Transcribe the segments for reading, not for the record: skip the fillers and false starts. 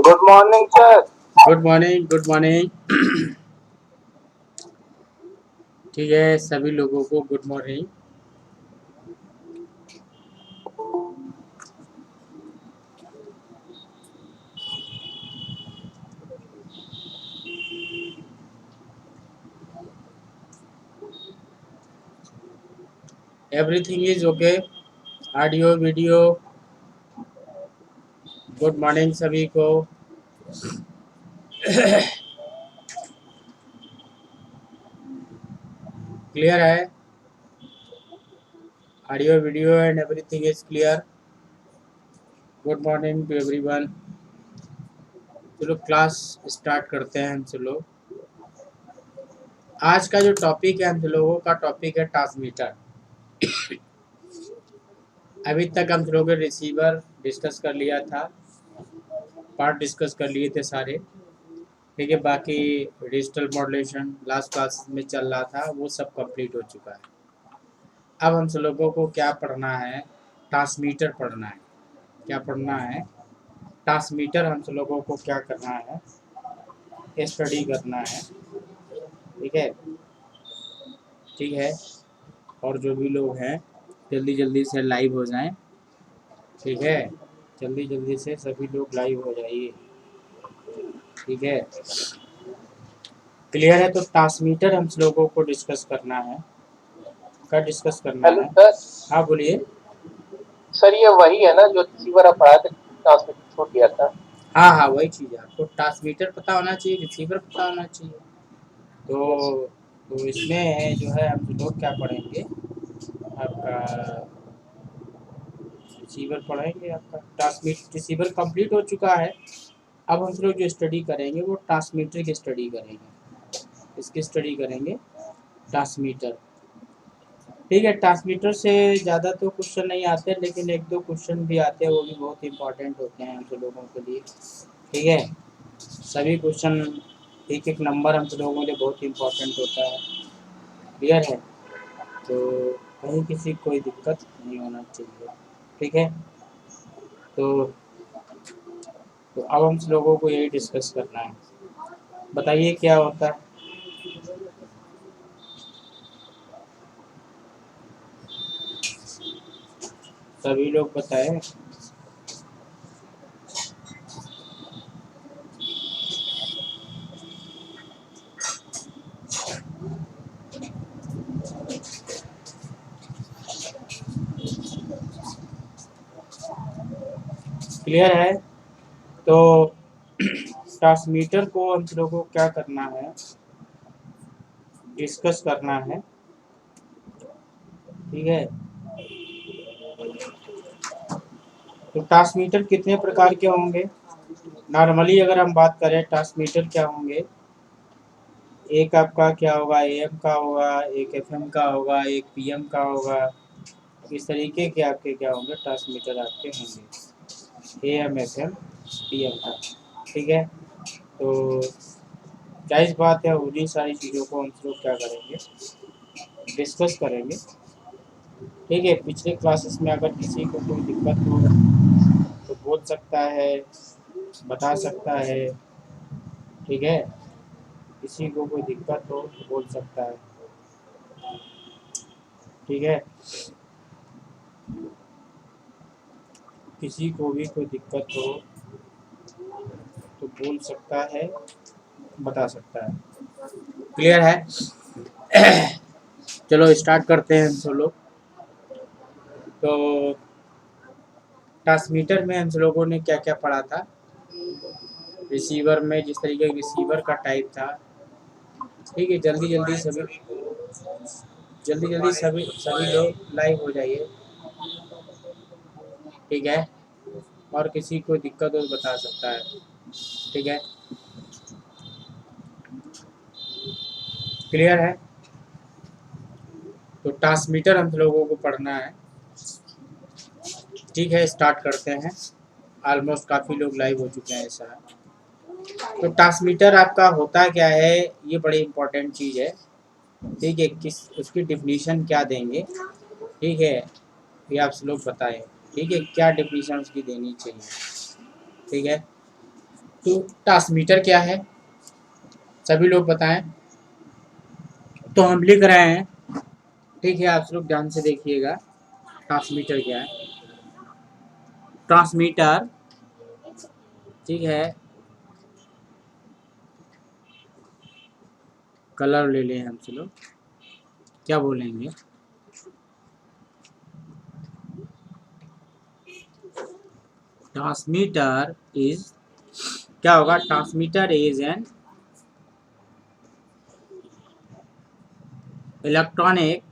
Good morning sir. Good morning, good morning. ठीक है, सभी लोगों को good morning. Everything is okay. Audio video. Good morning सभी को। क्लियर है? Audio video and everything is clear. Good morning to everyone. चलो क्लास स्टार्ट करते हैं हम सब लोग। आज का जो टॉपिक है हम सब लोगों का टॉपिक है ट्रांसमीटर। अभी तक हम सब लोगों ने रिसीवर डिस्कस कर लिया था, पार्ट डिस्कस कर लिए थे सारे। ठीक है, बाकी डिजिटल मॉड्यूलेशन लास्ट क्लास में चल रहा था, वो सब कंप्लीट हो चुका है। अब हम सब लोगों को क्या पढ़ना है? ट्रांसमीटर पढ़ना है। क्या पढ़ना है? ट्रांसमीटर हम सब लोगों को क्या करना है? स्टडी करना है। ठीक है, ठीक है। और जो भी लोग हैं जल्दी जल्दी से लाइव हो जाएं। ठीक है, जल्दी जल्दी से सभी लोग लाइव हो जाइए। ठीक है, क्लियर है? तो ट्रांसमीटर हम सब लोगों को डिस्कस करना है। क्या डिस्कस करना हेलो है? सर। हाँ बोलिए। सर ये वही है ना जो रिसीवर आप पढ़ाया था, ट्रांसमीटर छोड़ दिया था। हाँ हाँ, वही चीज़ है। आपको ट्रांसमीटर पता होना चाहिए, रिसीवर पता होना चाहिए। यस। तो इसमें जो है हम लोग क्या पढ़ेंगे? आपका रिसीवर पढ़ेंगे। आपका ट्रांसमिट रिसीवर कंप्लीट हो चुका है। अब हम लोग जो स्टडी करेंगे वो ट्रांसमीटर की स्टडी करेंगे। इसकी स्टडी करेंगे, ट्रांसमीटर। ठीक है, ट्रांसमीटर से ज़्यादा तो क्वेश्चन नहीं आते, लेकिन एक दो क्वेश्चन भी आते हैं, वो भी बहुत इंपॉर्टेंट होते हैं हम सब लोगों के लिए। ठीक है, सभी क्वेश्चन एक एक नंबर हम सब लोगों के लिए बहुत इंपॉर्टेंट होता है। क्लियर है? तो कहीं किसी को कोई दिक्कत नहीं होना चाहिए। ठीक है, तो अब हम लोगों को यही डिस्कस करना है। बताइए क्या होता है? सभी लोग बताएं। क्लियर है? तो ट्रांसमीटर को हम लोगों को क्या करना है? डिस्कस करना है। ठीक है, तो ट्रांसमीटर कितने प्रकार के होंगे? नॉर्मली अगर हम बात करें ट्रांसमीटर क्या होंगे, एक आपका क्या होगा, एएम का होगा, एक एफएम का होगा, एक पीएम का होगा। इस तरीके के आपके क्या होंगे? ट्रांसमीटर आपके होंगे, एएम एफएम पीएम का। ठीक है, तो जायज़ बात है, उन्हीं सारी चीज़ों को हम लोग क्या करेंगे? डिस्कस करेंगे। ठीक है, पिछले क्लासेस में अगर किसी को कोई दिक्कत हो तो बोल सकता है, बता सकता है। ठीक है, किसी को कोई दिक्कत हो तो बोल सकता है। ठीक है, किसी को भी कोई दिक्कत हो तो बोल सकता है, बता सकता है। क्लियर है? चलो स्टार्ट करते हैं हम सब लोग। तो ट्रांसमीटर में हम सब लोगों ने क्या क्या पढ़ा था? रिसीवर में जिस तरीके के रिसीवर का टाइप था। ठीक है, जल्दी जल्दी सभी सभी लोग लाइव हो जाइए। ठीक है, और किसी को दिक्कत हो तो बता सकता है। ठीक है, क्लियर है? तो ट्रांसमीटर हम लोगों को पढ़ना है। ठीक है, स्टार्ट करते हैं। ऑलमोस्ट काफ़ी लोग लाइव हो चुके हैं ऐसा। तो ट्रांसमीटर आपका होता क्या है, ये बड़ी इंपॉर्टेंट चीज़ है। ठीक है, किस उसकी डिफिनीशन क्या देंगे? ठीक है, ये आप लोग बताएं। ठीक है, क्या डिफिनीशन उसकी देनी चाहिए? ठीक है, तो ट्रांसमीटर क्या है, सभी लोग बताएं। तो हम लिख रहे हैं, ठीक है, आप लोग ध्यान से देखिएगा। ट्रांसमीटर क्या है? ट्रांसमीटर, ठीक है, कलर ले लें हम लोग, क्या बोलेंगे? ट्रांसमीटर इज, क्या होगा? Transmitter is an electronic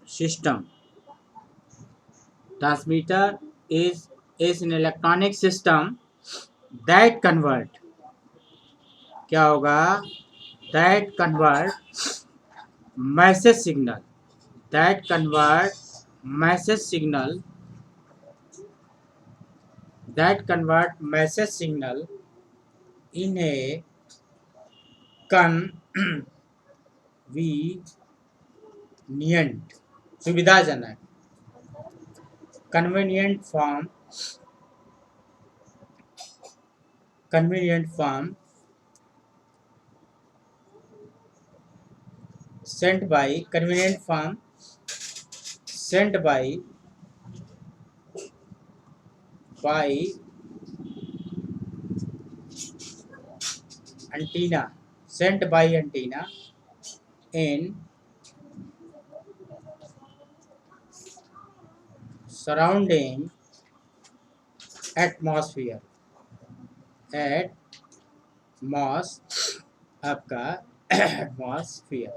system. Transmitter is an electronic system that convert, क्या होगा? That convert message signal, that convert message signal, that convert message signal in a convenient, सुविधाजनक, convenient form sent by antenna, in surrounding atmosphere, आपका atmosphere.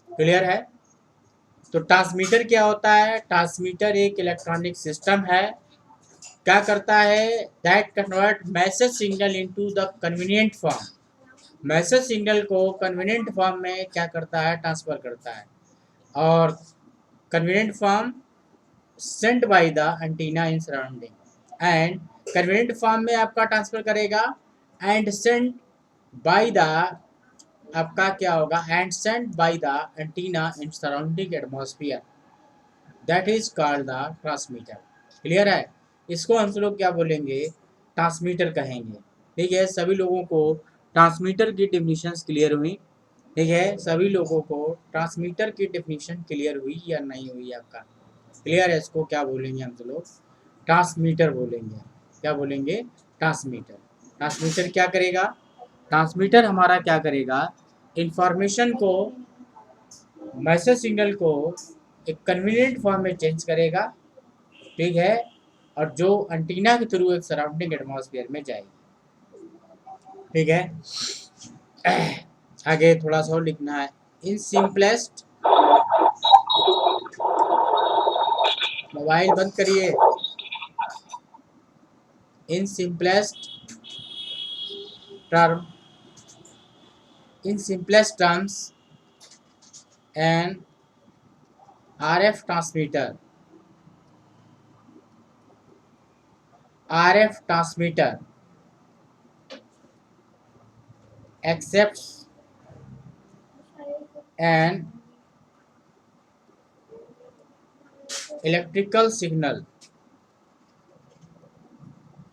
Clear है? तो transmitter क्या होता है? Transmitter एक इलेक्ट्रॉनिक सिस्टम है, क्या करता है? That convert message signal into the convenient form, message signal को कन्वीनियंट फॉर्म में क्या करता है? ट्रांसफर करता है। और convenient form sent by the antenna in surrounding, and convenient form में आपका ट्रांसफर करेगा, एंड सेंट बाय द, आपका क्या होगा? And sent by the antenna in surrounding atmosphere, that is called the transmitter. Clear है? इसको हम लोग क्या बोलेंगे? ट्रांसमीटर कहेंगे। ठीक है, सभी लोगों को ट्रांसमीटर की डेफिनेशंस क्लियर हुई? ठीक है, सभी लोगों को ट्रांसमीटर की डेफिनेशन क्लियर हुई या नहीं हुई आपका? क्लियर है? इसको क्या बोलेंगे हम लोग? ट्रांसमीटर बोलेंगे। क्या बोलेंगे? ट्रांसमीटर। ट्रांसमीटर क्या करेगा? ट्रांसमीटर हमारा क्या करेगा? इंफॉर्मेशन को, मैसेज सिग्नल को एक कन्वीनियंट फॉर्म में चेंज करेगा, ठीक है, और जो एंटीना के थ्रू एक सराउंडिंग एटमॉस्फेयर में जाएगी। ठीक है, आगे थोड़ा सा और लिखना है। इन सिंपलेस्ट, मोबाइल बंद करिए। In simplest term, in simplest terms, an RF transmitter, RF transmitter accepts an electrical signal,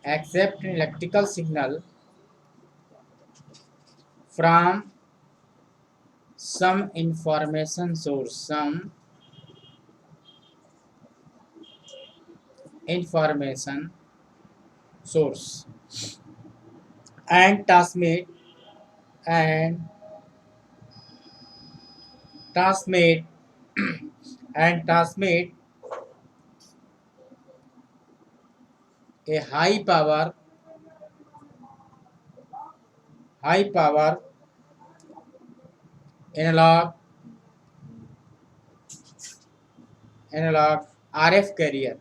accept an electrical signal from some information source, some information source, and transmit and transmit and transmit a high power analog RF carrier,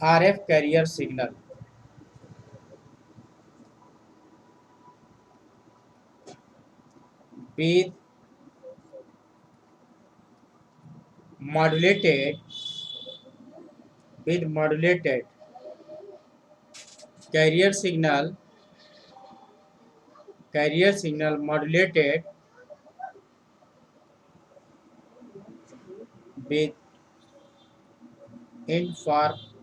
RF carrier signal with modulated carrier signal modulated with information.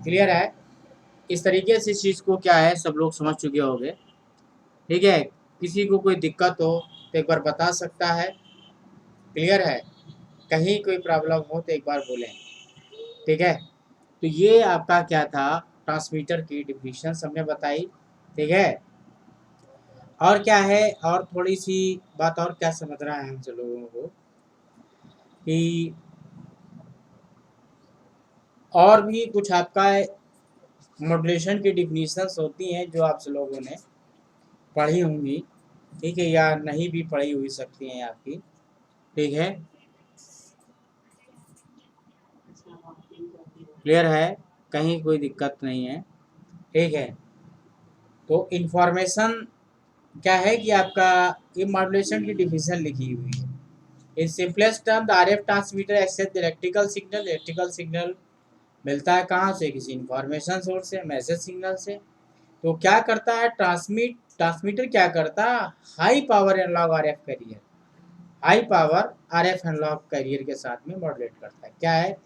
Clear है? इस तरीके से इस चीज़ को क्या है सब लोग समझ चुके होंगे। ठीक है, किसी को कोई दिक्कत हो तो एक बार बता सकता है। क्लियर है? कहीं कोई प्रॉब्लम हो तो एक बार बोलें। ठीक है, तो ये आपका क्या था, ट्रांसमीटर की डिफिनीशन हमने बताई। ठीक है, और क्या है, और थोड़ी सी बात और क्या समझना है हम सब लोगों को कि और भी कुछ आपका मॉड्यूलेशन की डिफिनीशंस होती हैं जो आप सब लोगों ने पढ़ी होंगी। ठीक है, या नहीं भी पढ़ी हुई सकती हैं आपकी। ठीक है, क्लियर है? कहीं कोई दिक्कत नहीं है। ठीक है, तो इंफॉर्मेशन क्या है कि आपका ये मॉड्यूलेशन की डिफिनीशन लिखी हुई है। In simplest term the RF transmitter accept electrical signal. Electrical signal मिलता है कहाँ से? किसी इंफॉर्मेशन सोर्स से, मैसेज सिग्नल से। तो क्या करता है ट्रांसमीटर क्या करता है? High power analogue RF carrier, high power RF analogue carrier के साथ में मॉड्यूलेट करता है। क्या है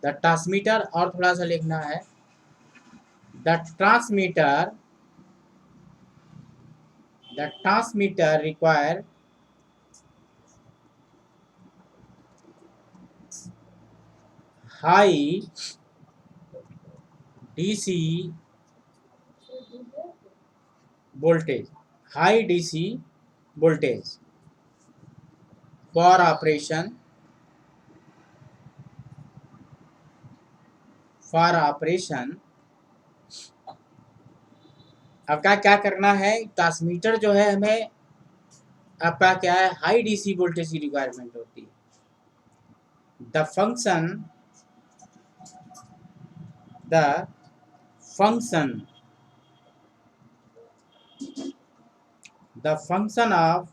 द ट्रांसमीटर? और थोड़ा सा लिखना है, the transmitter require high DC voltage, high DC voltage for operation आपका क्या करना है? ट्रांसमीटर जो है हमें आपका क्या है, हाई डीसी वोल्टेज की रिक्वायरमेंट होती है। The function of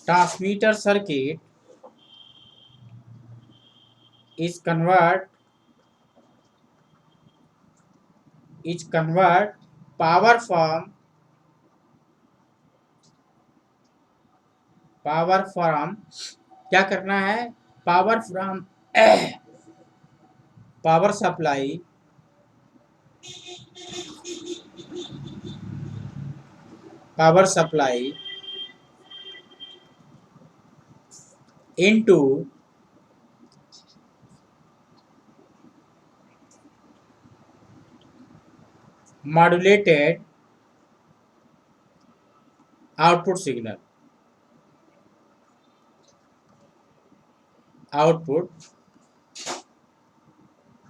transmitter circuit is convert power from क्या करना है? Power from power supply into modulated output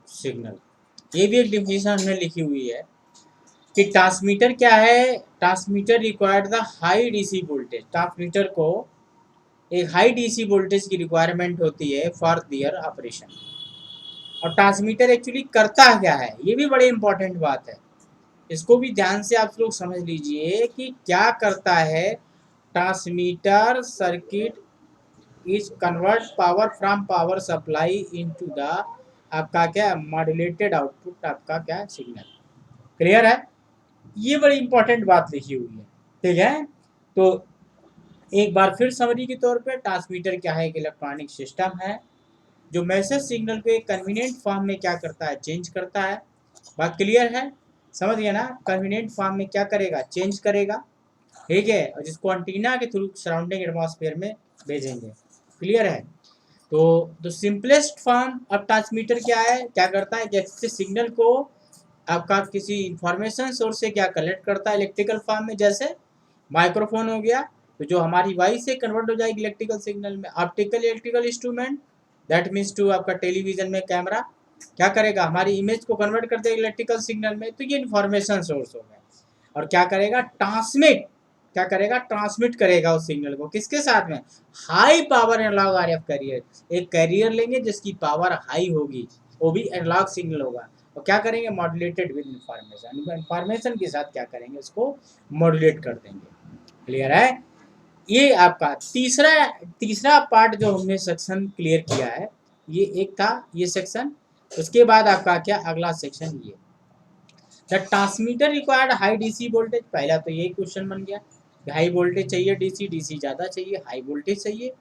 signal. ये भी एक डिफिनेशन हमने लिखी हुई है कि ट्रांसमीटर क्या है? Transmitter required the high DC voltage. Transmitter को एक हाई डीसी वोल्टेज की रिक्वायरमेंट होती है फॉर दियर ऑपरेशन। और ट्रांसमीटर एक्चुअली करता क्या है, ये भी बड़ी इंपॉर्टेंट बात है। इसको भी ध्यान से आप लोग समझ लीजिए कि क्या करता है transmitter circuit is convert power from power supply into the आपका क्या मॉड्यूलेटेड आउटपुट आपका क्या सिग्नल। क्लियर है? ये बड़ी इंपॉर्टेंट बात लिखी हुई है। ठीक है, तो एक बार फिर समरी के तौर पे ट्रांसमीटर क्या है? एक इलेक्ट्रॉनिक सिस्टम है जो मैसेज सिग्नल को एक कन्वीनियंट फॉर्म में क्या करता है? चेंज करता है। बात क्लियर है? समझ गया ना? कन्वीनियंट फॉर्म में क्या करेगा? चेंज करेगा। ठीक है, और जिसको एंटीना के थ्रू सराउंडिंग एटमॉस्फेयर में भेजेंगे। क्लियर है? तो सिंपलेस्ट फॉर्म ऑफ ट्रांसमीटर क्या है? क्या करता है? जैसे सिग्नल को आपका किसी इंफॉर्मेशन सोर्स से क्या कलेक्ट करता है इलेक्ट्रिकल फॉर्म में, जैसे माइक्रोफोन हो गया तो जो हमारी वॉइस से कन्वर्ट हो जाएगी इलेक्ट्रिकल सिग्नल में। Optical electrical instrument that means to आपका टेलीविजन में कैमरा क्या करेगा? हमारी इमेज को कन्वर्ट कर देगा इलेक्ट्रिकल सिग्नल में। तो ये इन्फॉर्मेशन सोर्स हो गया। और क्या करेगा? ट्रांसमिट करेगा उस सिग्नल को किसके साथ में? High power analogue RF carrier. एक कैरियर लेंगे जिसकी पावर हाई होगी, वो भी एनालॉग सिग्नल होगा। और क्या करेंगे? मॉड्यूलेटेड विद इंफॉर्मेशन के साथ क्या करेंगे? उसको मॉड्यूलेट कर देंगे। क्लियर है? ये आपका तीसरा पार्ट जो हमने सेक्शन क्लियर किया है, ये एक था ये सेक्शन। उसके बाद आपका क्या अगला सेक्शन ये the transmitter required high DC voltage, पहला तो यही क्वेश्चन बन गया, हाई वोल्टेज चाहिए, डीसी डीसी ज़्यादा चाहिए, हाई वोल्टेज चाहिए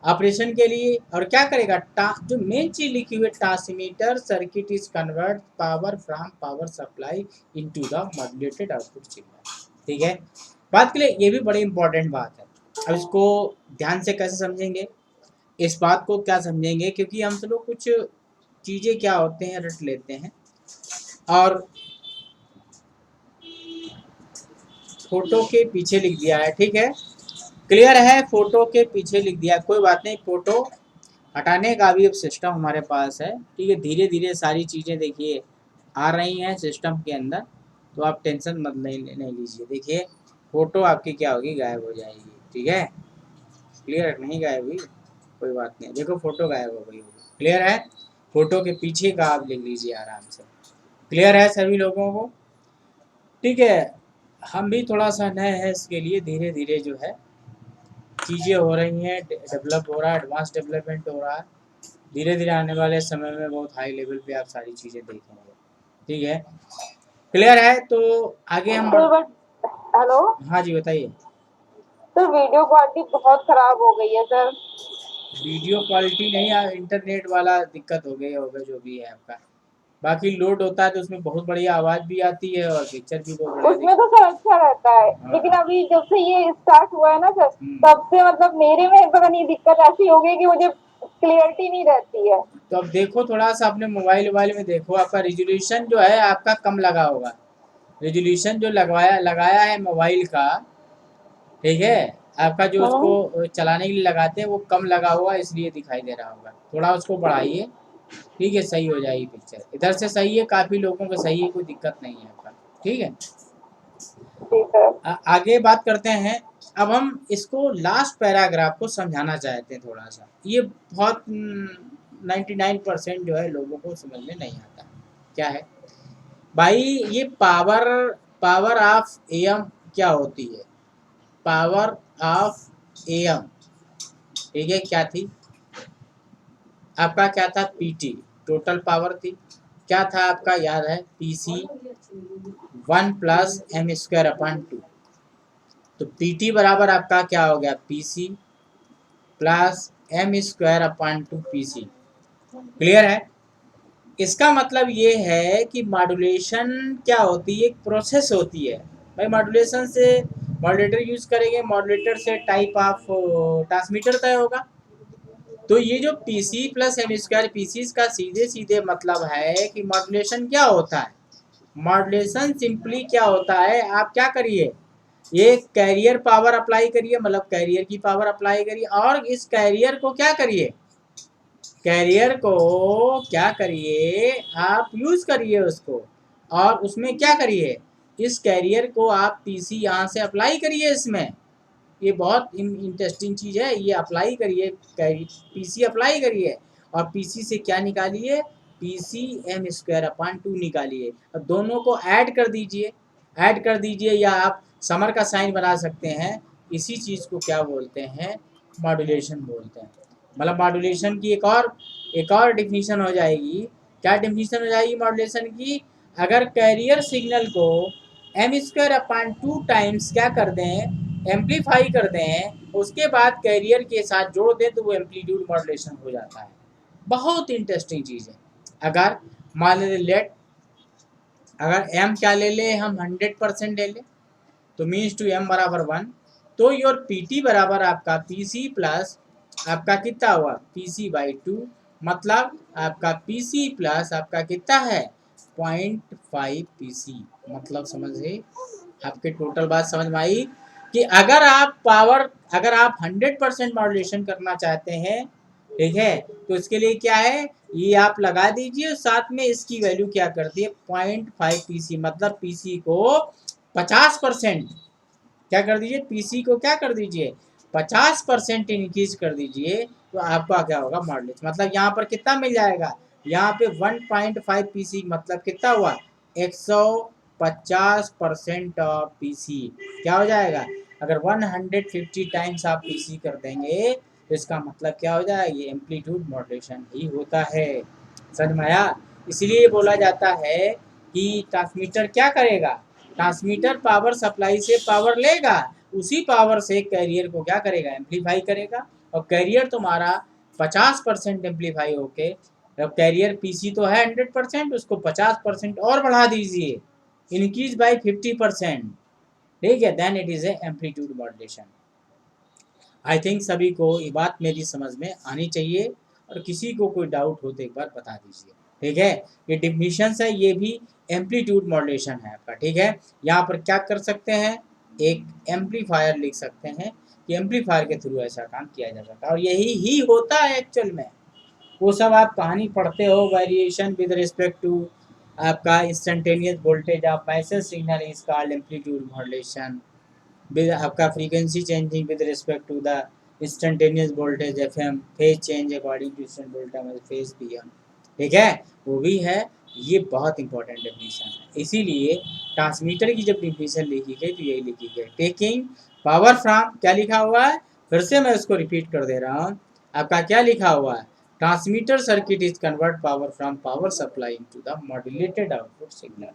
ऑपरेशन के लिए। और क्या करेगा, जो मेन चीज लिखी हुई है, transmitter circuit is convert power from power supply into the modulated output signal. ठीक है, बात के लिए ये भी बड़ी इंपॉर्टेंट बात है। अब इसको ध्यान से कैसे समझेंगे, इस बात को क्या समझेंगे, क्योंकि हम सब लोग कुछ चीज़ें क्या होते हैं रट लेते हैं, और फोटो के पीछे लिख दिया है। ठीक है, क्लियर है, फोटो के पीछे लिख दिया, कोई बात नहीं, फोटो हटाने का भी अब सिस्टम हमारे पास है। ठीक है, धीरे धीरे सारी चीज़ें देखिए आ रही हैं सिस्टम के अंदर, तो आप टेंशन मत नहीं लीजिए। देखिए फोटो आपकी क्या होगी, गायब हो जाएगी। ठीक है, क्लियर, नहीं गायब हुई, कोई बात नहीं, देखो फोटो गायब हो गई होगी। क्लियर है, फोटो के पीछे का आप लिख लीजिए आराम से। क्लियर है सभी लोगों को? ठीक है, हम भी थोड़ा सा नए हैं, इसके लिए धीरे धीरे जो है चीज़ें हो रही हैं, डेवलप हो रहा है, एडवांस डेवलपमेंट हो रहा है। धीरे धीरे आने वाले समय में बहुत हाई लेवल पे आप सारी चीज़ें देखेंगे। ठीक है, क्लियर है, तो आगे हम तो बट हेलो हाँ जी बताइए। सर, वीडियो क्वालिटी बहुत खराब हो गई है सर। वीडियो क्वालिटी नहीं, इंटरनेट वाला दिक्कत हो गई होगा जो भी है आपका। बाकी लोड होता है तो उसमें बहुत बढ़िया आवाज़ भी आती है और पिक्चर भी बहुत बढ़िया उसमें तो सर अच्छा रहता है, हाँ। लेकिन अभी जब से ये स्टार्ट हुआ है ना सर, हम्म। तब से मतलब मेरे में पता नहीं दिक्कत ऐसी हो गई कि मुझे क्लियरिटी नहीं रहती है। तो अब देखो थोड़ा सा अपने मोबाइल में देखो, आपका रिजोल्यूशन जो है आपका कम लगा होगा, रिजोल्यूशन जो लगाया है मोबाइल का। ठीक है, आपका जो उसको चलाने के लिए लगाते हैं वो कम लगा हुआ, इसलिए दिखाई दे रहा होगा, थोड़ा उसको बढ़ाइए। ठीक है, सही हो जाएगी पिक्चर, इधर से सही है, काफ़ी लोगों को सही है, कोई दिक्कत नहीं है आपका। ठीक है, ठीक है। आगे बात करते हैं। अब हम इसको लास्ट पैराग्राफ को समझाना चाहते हैं थोड़ा सा, ये बहुत 99% जो है लोगों को समझ में नहीं आता। क्या है भाई, ये पावर ऑफ एम क्या होती है, पावर ऑफ एम। ठीक है, क्या थी आपका, क्या था, पीटी टोटल पावर थी, क्या था आपका याद है, PC 1 plus M square upon 2। तो पीटी बराबर आपका क्या हो गया, PC plus M square upon 2 PC. Clear है, इसका मतलब ये है कि मॉड्यूलेशन क्या होती है, एक प्रोसेस होती है भाई। मॉड्यूलेशन से मॉड्यूलेटर यूज करेंगे, मॉड्यूलेटर से टाइप ऑफ ट्रांसमीटर तय होगा। तो ये जो PC plus M square PC का सीधे सीधे मतलब है कि मॉड्यूलेशन क्या होता है, मॉड्यूलेशन सिंपली क्या होता है, आप क्या करिए, ये कैरियर पावर अप्लाई करिए, मतलब कैरियर की पावर अप्लाई करिए, और इस कैरियर को क्या करिए, कैरियर को क्या करिए, आप यूज करिए उसको, और उसमें क्या करिए, इस कैरियर को आप पीसी यहाँ से अप्लाई करिए इसमें। ये बहुत इंटरेस्टिंग चीज़ है, ये अप्लाई करिए, पीसी अप्लाई करिए, और पीसी से क्या निकालिए, पीसी एम स्क्वायर अपॉन 2 निकालिए, और दोनों को ऐड कर दीजिए, ऐड कर दीजिए, या आप समर का साइन बना सकते हैं। इसी चीज़ को क्या बोलते हैं, मॉड्यूलेशन बोलते हैं। मतलब मॉड्यूलेशन की एक और डिफिनीशन हो जाएगी, क्या डिफिनीशन हो जाएगी मॉड्यूलेशन की, अगर कैरियर सिग्नल को एम स्क्वायर अपॉन 2 टाइम्स क्या कर दें, एम्पलीफाई कर दें, उसके बाद कैरियर के साथ जोड़ दें, तो वो एम्पलीट्यूड मॉड्यूलेशन हो जाता है। बहुत इंटरेस्टिंग चीज़ है। अगर मान लेट, अगर एम क्या ले ले हम, 100% ले ले, तो मीन्स टू एम बराबर 1, तो योर पीटी बराबर आपका पीसी प्लस आपका कितना हुआ, पीसी बाई 2, मतलब आपका पीसी प्लस आपका कितना है, 0.5 पीसी। मतलब समझे, आपके टोटल बात समझ में आई कि अगर आप 100% मॉड्यूलेशन करना चाहते हैं, ठीक है, तो इसके लिए क्या है, ये आप लगा दीजिए, साथ में इसकी वैल्यू क्या कर दिए, 0.5 पीसी, मतलब पीसी को 50% क्या कर दीजिए, पीसी को क्या कर दीजिए, 50% इंक्रीज कर दीजिए, तो आपका क्या होगा मॉड्यूलेशन। मतलब यहाँ पर कितना मिल जाएगा, यहाँ पे 1.5 पीसी मतलब कितना हुआ, 150% ऑफ पीसी। क्या हो जाएगा, अगर 150 टाइम्स आप पीसी कर देंगे, तो इसका मतलब क्या हो जाएगा, ये एम्पलीट्यूड मॉड्यूलेशन ही होता है। समझ में आया, इसलिए बोला जाता है कि ट्रांसमीटर क्या करेगा, ट्रांसमीटर पावर सप्लाई से पावर लेगा, उसी पावर से कैरियर को क्या करेगा, एम्पलीफाई करेगा। और कैरियर तुम्हारा 50% एम्पलीफाई होके, अब कैरियर पीसी तो है 100%, उसको 50% और बढ़ा दीजिए, इंक्रीज बाय 50%, ठीक है, then it is a amplitude modulation. I think सभी को ये बात मेरी समझ में आनी चाहिए, और किसी को कोई डाउट हो तो एक बार बता दीजिए, ठीक है। ये डिफिनीशन है, ये भी एम्पलीट्यूड मॉड्यूलेशन है आपका, ठीक है। यहाँ पर क्या कर सकते हैं, एक एम्पलीफायर लिख सकते हैं कि एम्पलीफायर के थ्रू ऐसा काम किया जा सकता है, और यही ही होता है एक्चुअल में। वो सब आप कहानी पढ़ते हो, वेरिएशन विद रिस्पेक्ट टू आपका instantaneous voltage of message signal is called amplitude modulation, with आपका frequency changing with respect to the instantaneous voltage FM, phase change according to instant voltage phase PM, ठीक है, वो भी है। ये बहुत important definition है, इसीलिए ट्रांसमीटर की जब डेफिनेशन लिखी गई तो यही लिखी गई, टेकिंग पावर फ्रॉम, क्या लिखा हुआ है, फिर से मैं उसको रिपीट कर दे रहा हूँ, आपका क्या लिखा हुआ है, transmitter circuit is convert power from power supply to the modulated output signal.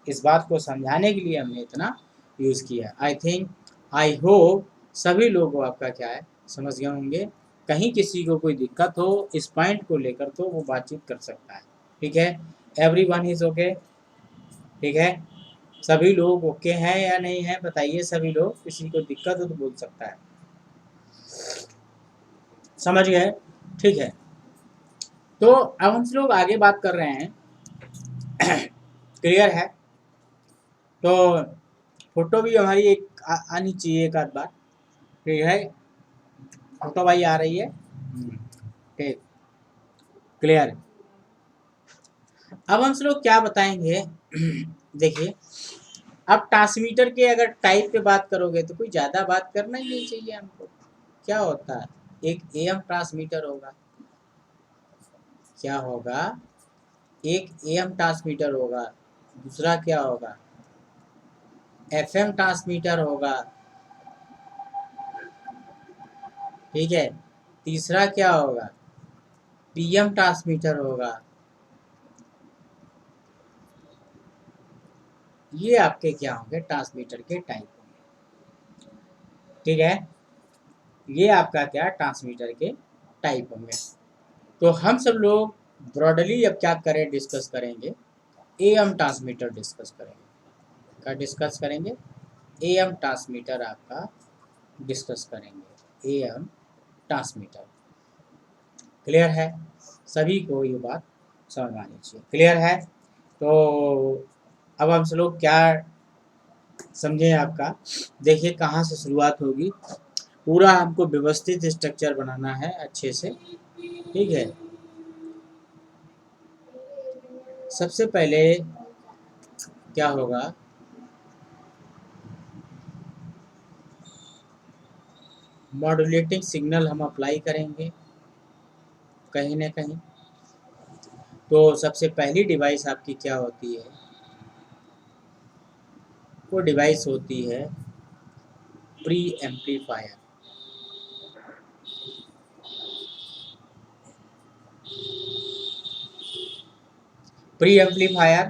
इस बात को समझाने के लिए हमने इतना यूज़ किया। आई थिंक, आई होप सभी लोग आपका क्या है समझ गए होंगे। कहीं किसी को कोई दिक्कत हो इस पॉइंट को लेकर तो वो बातचीत कर सकता है, ठीक है। एवरीवन इज ओके, ठीक है, सभी लोग ओके हैं या नहीं है बताइए, सभी लोग, किसी को दिक्कत हो तो बोल सकता है, समझ गए, ठीक है। तो अब हम लोग आगे बात कर रहे हैं क्लियर है। तो फोटो भी हमारी एक आनी चाहिए एक आध बार, ठीक है, फोटो भाई आ रही है, ठीक, क्लियर। अब हम लोग क्या बताएंगे देखिए, अब ट्रांसमीटर के अगर टाइप पे बात करोगे तो कोई ज़्यादा बात करना ही नहीं चाहिए हमको। क्या होता है, एक एएम ट्रांसमीटर होगा, क्या होगा, एक एएम ट्रांसमीटर होगा, दूसरा क्या होगा, एफएम ट्रांसमीटर होगा, ठीक है, तीसरा क्या होगा, पीएम ट्रांसमीटर होगा। ये आपके क्या होंगे, ट्रांसमीटर के टाइप होंगे, ठीक है, ये आपका क्या ट्रांसमीटर के टाइप होंगे। तो हम सब लोग ब्रॉडली अब क्या करें, डिस्कस करेंगे, एएम ट्रांसमीटर डिस्कस करेंगे, क्या डिस्कस करेंगे, एएम ट्रांसमीटर आपका डिस्कस करेंगे, एएम ट्रांसमीटर, क्लियर है, सभी को ये बात समझ आनी चाहिए, क्लियर है। तो अब हम सब लोग क्या समझे आपका, देखिए कहाँ से शुरुआत होगी, पूरा हमको व्यवस्थित स्ट्रक्चर बनाना है अच्छे से, ठीक है। सबसे पहले क्या होगा, मॉड्यूलेटिंग सिग्नल हम अप्लाई करेंगे कहीं ना कहीं। तो सबसे पहली डिवाइस आपकी क्या होती है, वो डिवाइस होती है pre amplifier. Pre amplifier,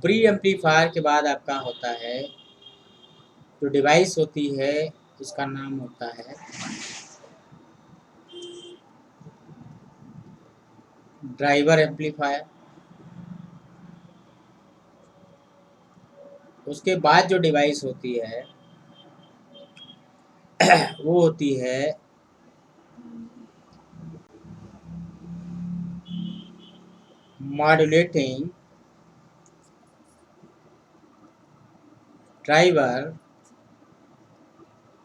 pre amplifier के बाद आपका होता है जो डिवाइस होती है उसका नाम होता है ड्राइवर एम्पलीफायर। उसके बाद जो डिवाइस होती है वो होती है modulating driver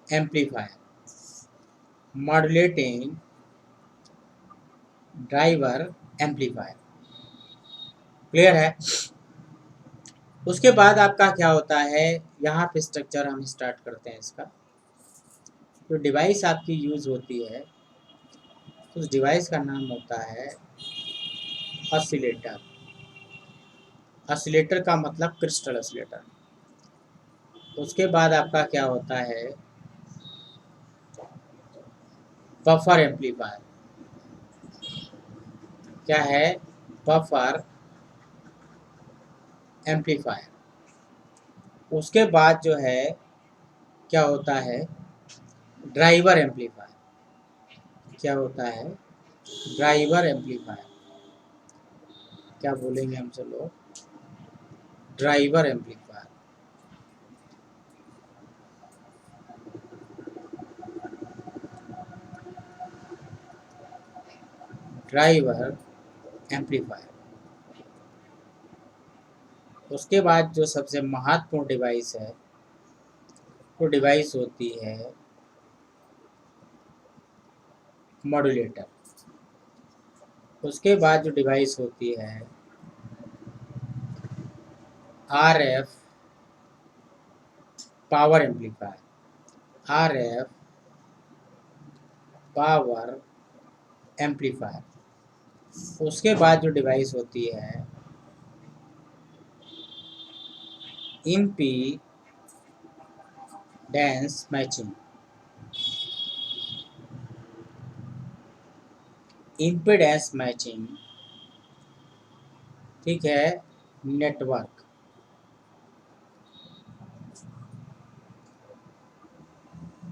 amplifier, modulating driver amplifier, clear है। उसके बाद आपका क्या होता है, यहाँ पे स्ट्रक्चर हम स्टार्ट करते हैं इसका। जो डिवाइस आपकी यूज़ होती है उस डिवाइस का नाम होता है ऑसिलेटर। ऑसिलेटर का मतलब क्रिस्टल ऑसिलेटर। उसके बाद आपका क्या होता है, बफर एम्पलीफायर। क्या है, बफर एम्पलीफायर। उसके बाद जो है क्या होता है, ड्राइवर एम्पलीफायर। क्या होता है, ड्राइवर एम्पलीफायर। क्या बोलेंगे हम सब लोग, ड्राइवर एम्पलीफायर। Driver amplifier. उसके बाद जो सबसे महत्वपूर्ण डिवाइस है वो डिवाइस होती है मॉड्यूलेटर। उसके बाद जो डिवाइस होती है RF power amplifier. RF power amplifier. उसके बाद जो डिवाइस होती है इम्पीडेंस मैचिंग। इम्पीडेंस मैचिंग, ठीक है, नेटवर्क।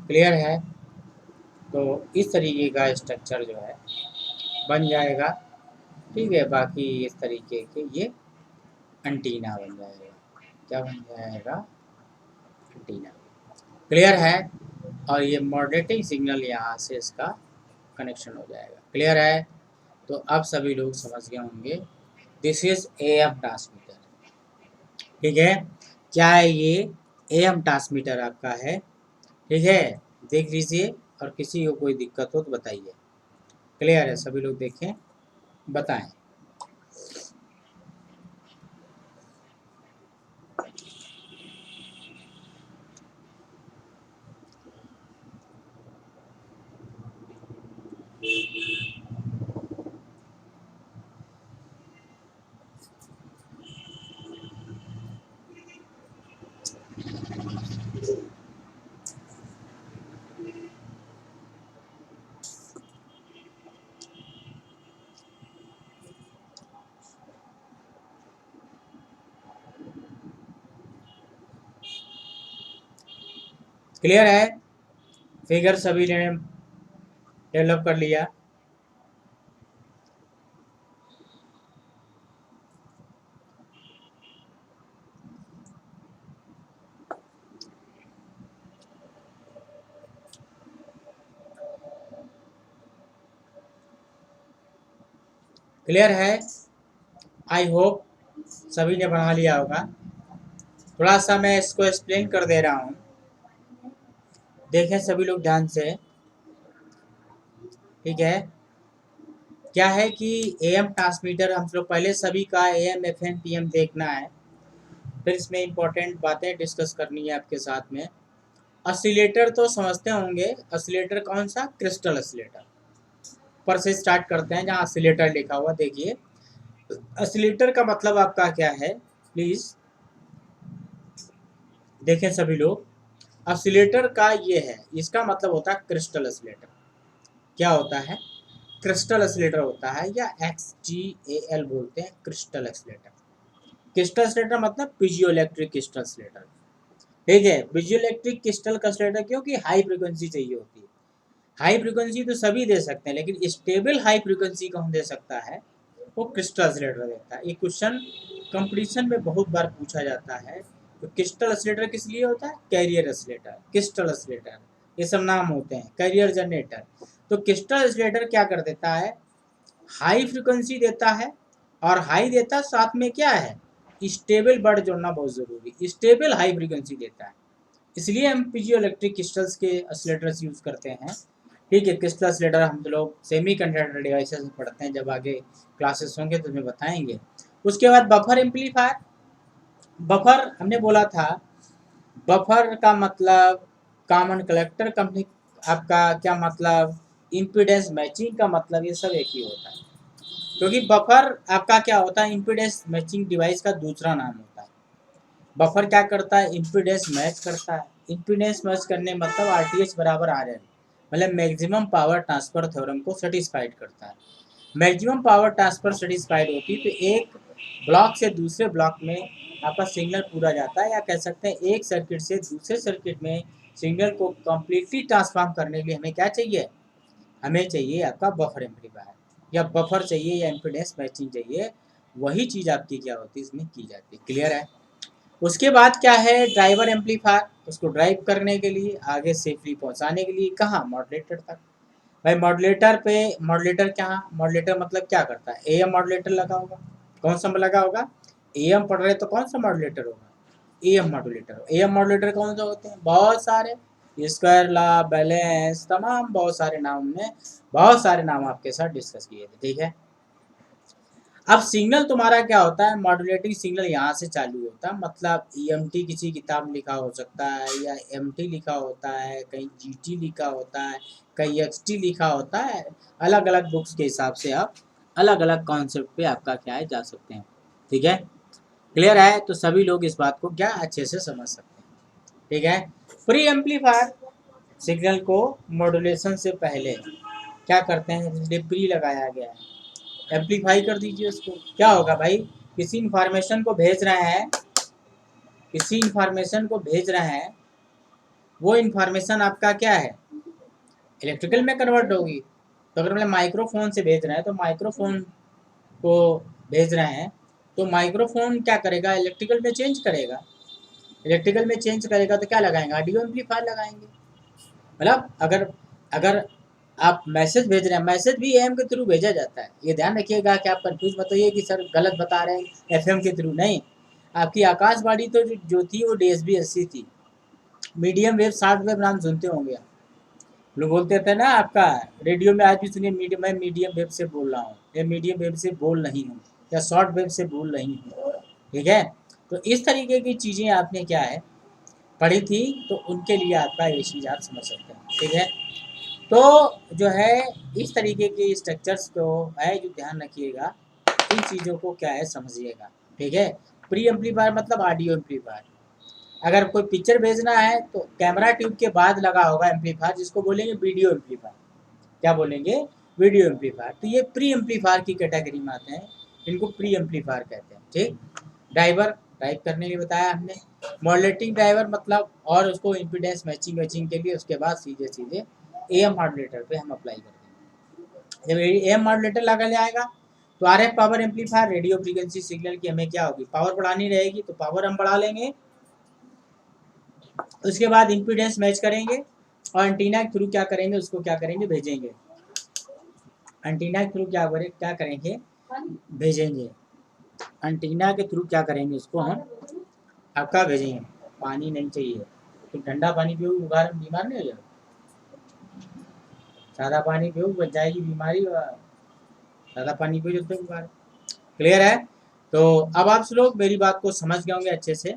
क्लियर है? तो इस तरीके का स्ट्रक्चर जो है बन जाएगा, ठीक है। बाकी इस तरीके के ये एंटीना बन जाएगा। क्या बन जाएगा, एंटीना। क्लियर है? और ये मॉडरेटिंग सिग्नल यहाँ से इसका कनेक्शन हो जाएगा। क्लियर है? तो अब सभी लोग समझ गए होंगे, दिस इज एएम ट्रांसमीटर। ठीक है, क्या है ये, एएम ट्रांसमीटर आपका है। ठीक है, देख लीजिए और किसी को कोई दिक्कत हो तो बताइए। क्लियर है? सभी लोग देखें, बताएं। क्लियर है? फिगर सभी ने डेवलप कर लिया। क्लियर है? आई होप सभी ने बना लिया होगा। थोड़ा सा मैं इसको एक्सप्लेन कर दे रहा हूँ, देखें सभी लोग ध्यान से। ठीक है, क्या है कि एएम ट्रांसमीटर हम लोग पहले सभी का एएम एफएम पीएम देखना है, फिर इसमें इंपॉर्टेंट बातें डिस्कस करनी है आपके साथ में। ऑसिलेटर तो समझते होंगे, ऑसिलेटर कौन सा, क्रिस्टल ऑसिलेटर पर से स्टार्ट करते हैं, जहाँ ऑसिलेटर लिखा हुआ देखिए। ऑसिलेटर का मतलब आपका क्या है, प्लीज देखें सभी लोग। ऑसिलेटर का ये है, इसका मतलब होता है क्रिस्टल ऑसिलेटर। क्या होता है, क्रिस्टल ऑसिलेटर होता है, या XGAL बोलते हैं, क्रिस्टल ऑसिलेटर। क्रिस्टल ऑसिलेटर मतलब पीजियो इलेक्ट्रिक क्रिस्टल ऑसिलेटर। ठीक है, पीजियो इलेक्ट्रिक क्रिस्टल ऑसिलेटर क्योंकि हाई फ्रीक्वेंसी चाहिए होती है। हाई फ्रीक्वेंसी तो सभी दे सकते हैं, लेकिन स्टेबल हाई फ्रीक्वेंसी कौन दे सकता है, वो क्रिस्टल ऑसिलेटर देता है। ये क्वेश्चन कंपटीशन में बहुत बार पूछा जाता है। तो क्रिस्टल ऑसिलेटर किस लिए होता है, कैरियर ऑसिलेटर, क्रिस्टल ऑसिलेटर, ये सब नाम होते हैं, कैरियर जनरेटर। तो क्रिस्टल ऑसिलेटर क्या कर देता है, हाई फ्रीक्वेंसी देता है, और हाई देता है साथ में क्या है, स्टेबल वर्ड जोड़ना बहुत जरूरी, स्टेबल हाई फ्रीक्वेंसी देता है। इसलिए हम पीजियो इलेक्ट्रिक क्रिस्टल्स के ऑसिलेटर्स यूज करते हैं। ठीक है, क्रिस्टल ऑसिलेटर हम लोग सेमी कंडक्टर डिवाइसेस में पढ़ते हैं, जब आगे क्लासेस होंगे तो हमें बताएंगे। उसके बाद बफर एम्पलीफायर। बफर हमने बोला था, बफर का मतलब कॉमन कलेक्टर कंपनी, आपका क्या मतलब, इम्पीडेंस मैचिंग का मतलब, ये सब एक ही होता है। क्योंकि बफर आपका क्या होता है, इम्पीडेंस मैचिंग डिवाइस का दूसरा नाम होता है। बफर क्या करता है, इम्पीडेंस मैच करता है। इम्पीडेंस मैच करने मतलब RTH बराबर RL, मतलब मैक्सिमम पावर ट्रांसफर थ्योरम को सेटिस्फाइड करता है। मैक्सिमम पावर ट्रांसफर सेटिस्फाइड होती तो एक ब्लॉक से दूसरे ब्लॉक में आपका सिग्नल पूरा जाता है, या कह सकते हैं एक सर्किट से दूसरे सर्किट में सिग्नल को कम्प्लीटली ट्रांसफॉर्म करने के लिए हमें क्या चाहिए, हमें चाहिए आपका बफर एम्पलीफायर, या बफर चाहिए या इम्पीडेंस मैचिंग चाहिए। वही चीज़ आपकी क्या होती है इसमें की जाती है। क्लियर है। उसके बाद क्या है, ड्राइवर एम्पलीफायर, उसको ड्राइव करने के लिए, आगे सेफली पहुंचाने के लिए कहाँ, मॉड्यूलेटर तक। भाई मॉड्यूलेटर पे, मॉड्यूलेटर क्या, मॉड्यूलेटर मतलब क्या करता है, एएम मॉड्यूलेटर लगा होगा, कौन सा लगा होगा, एएम पढ़ रहे तो कौन सा मॉड्यूलेटर होगा, एएम मॉड्यूलेटर। एएम मॉड्यूलेटर कौन सा होते हैं, बहुत सारे, स्क्वायर ला, बैलेंस, तमाम बहुत सारे नाम, हमने बहुत सारे नाम आपके साथ डिस्कस किए थे। ठीक है। अब सिग्नल तुम्हारा क्या होता है, मॉड्यूलेटिंग सिग्नल यहाँ से चालू होता है, मतलब ईएमटी किसी किताब लिखा हो सकता है, या एमटी लिखा होता है, कहीं जीटी लिखा होता है, कहीं एक्सटी लिखा होता है। अलग अलग बुक्स के हिसाब से आप अलग अलग कॉन्सेप्ट पे आपका क्या है जा सकते हैं। ठीक है। क्लियर है। तो सभी लोग इस बात को क्या अच्छे से समझ सकते हैं। ठीक है। प्री एम्पलीफायर सिग्नल को मॉड्यूलेशन से पहले क्या करते हैं, प्री लगाया गया है, एम्पलीफाई कर दीजिए उसको। क्या होगा भाई, किसी इंफॉर्मेशन को भेज रहे हैं, किसी इंफॉर्मेशन को भेज रहे हैं, वो इंफॉर्मेशन आपका क्या है, इलेक्ट्रिकल में कन्वर्ट होगी। तो अगर मतलब माइक्रोफोन से भेज रहे हैं, तो माइक्रोफोन को भेज रहे हैं, तो माइक्रोफोन क्या करेगा, इलेक्ट्रिकल में चेंज करेगा। इलेक्ट्रिकल में चेंज करेगा तो क्या लगाएंगे, ऑडियो एम्पलीफायर लगाएंगे। मतलब अगर अगर आप मैसेज भेज रहे हैं, मैसेज भी एम के थ्रू भेजा जाता है, ये ध्यान रखिएगा कि आप कंफ्यूज मत होइए कि सर गलत बता रहे हैं, एफएम के थ्रू नहीं। आपकी आकाशवाणी तो जो थी वो डीएसबी 80 थी। मीडियम वेव, शॉर्ट वेव नाम सुनते होंगे आप लोग, बोलते थे ना आपका रेडियो में, आज भी सुनिए, मैं मीडियम वेव से बोल रहा हूँ, या मीडियम वेव से बोल रही हूँ, या शॉर्ट वेव से बोल रही हूँ। ठीक है। तो इस तरीके की चीज़ें आपने क्या है पढ़ी थी, तो उनके लिए आपका ये चीज़ आप समझ सकते हैं। ठीक है। तो जो है इस तरीके के स्ट्रक्चर्स को है जो ध्यान रखिएगा, इन चीज़ों को क्या है समझिएगा। ठीक है। प्री एम्पलीफायर मतलब ऑडियो एम्पलीफायर। अगर कोई पिक्चर भेजना है तो कैमरा ट्यूब के बाद लगा होगा एम्पलीफायर, जिसको बोलेंगे वीडियो एम्पलीफायर। क्या बोलेंगे, वीडियो एम्पलीफायर। तो ये प्री एम्पलीफायर की कैटेगरी में आते हैं, इनको प्री एम्पलीफायर कहते हैं। ठीक। ड्राइवर, ड्राइव करने के लिए बताया हमने। मॉड्यूलेटिंग ड्राइवर मतलब, और उसको इम्पीडेंस मैचिंग के लिए उसके बाद सीधे सीधे एएम मॉड्यूलेटर पे हम अप्लाई कर देंगे। जब एएम मॉड्यूलेटर लगा जाएगा तो RF power amplifier, radio frequency signal की हमें क्या होगी, पावर बढ़ानी रहेगी, तो पावर हम बढ़ा लेंगे। उसके बाद इम्पीडेंस मैच करेंगे, और एंटीना के थ्रू क्या करेंगे, उसको क्या करेंगे, भेजेंगे। एंटीना के थ्रू क्या करेंगे, भेजेंगे। एंटीना के थ्रू क्या करेंगे, उसको हम आपका भेजेंगे। पानी नहीं चाहिए तो ठंडा पानी पियो, बुखार बीमार नहीं हो जाएगा, सादा पानी पियो बच जाएगी बीमारी, और सादा पानी पियो जब तक बुखार। क्लियर है। तो अब आप लोग मेरी बात को समझ गए होंगे अच्छे से।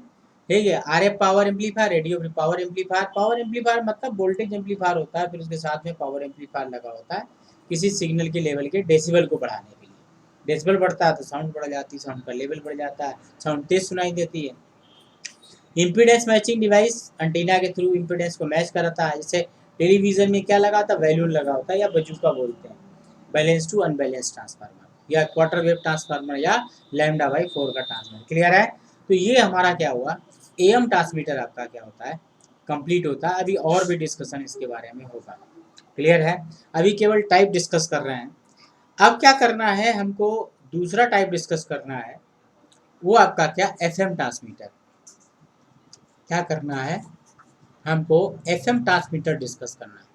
ठीक है। RF power amplifier, radio power amplifier. Power amplifier मतलब वोल्टेज एम्पलीफायर होता है, फिर उसके साथ में पावर एम्पलीफायर लगा होता है किसी सिग्नल के लेवल के डेसिबल को बढ़ाने के लिए। डेसिबल बढ़ता है तो साउंड बढ़ जाती है, साउंड का लेवल बढ़ जाता है, साउंड तेज सुनाई देती है। इम्पीडेंस मैचिंग डिवाइस एंटीना के थ्रू इम्पीडेंस को मैच कराता है। जैसे टेलीविजन में क्या लगा होता है, वैल्यून लगा होता है, या बजूका बोलते हैं, बैलेंस टू अनबैलेंस ट्रांसफार्मर, या क्वार्टर वेव ट्रांसफार्मर, या लैम्डा बाई 4 का ट्रांसफार्मर। क्लियर है। तो ये हमारा क्या हुआ, एएम ट्रांसमीटर आपका क्या होता है, कंप्लीट होता है। अभी और भी डिस्कशन इसके बारे में होगा। क्लियर है। अभी केवल टाइप डिस्कस कर रहे हैं। अब क्या करना है हमको, दूसरा टाइप डिस्कस करना है, वो आपका क्या, एफएम ट्रांसमीटर। क्या करना है हमको, एफएम ट्रांसमीटर डिस्कस करना है।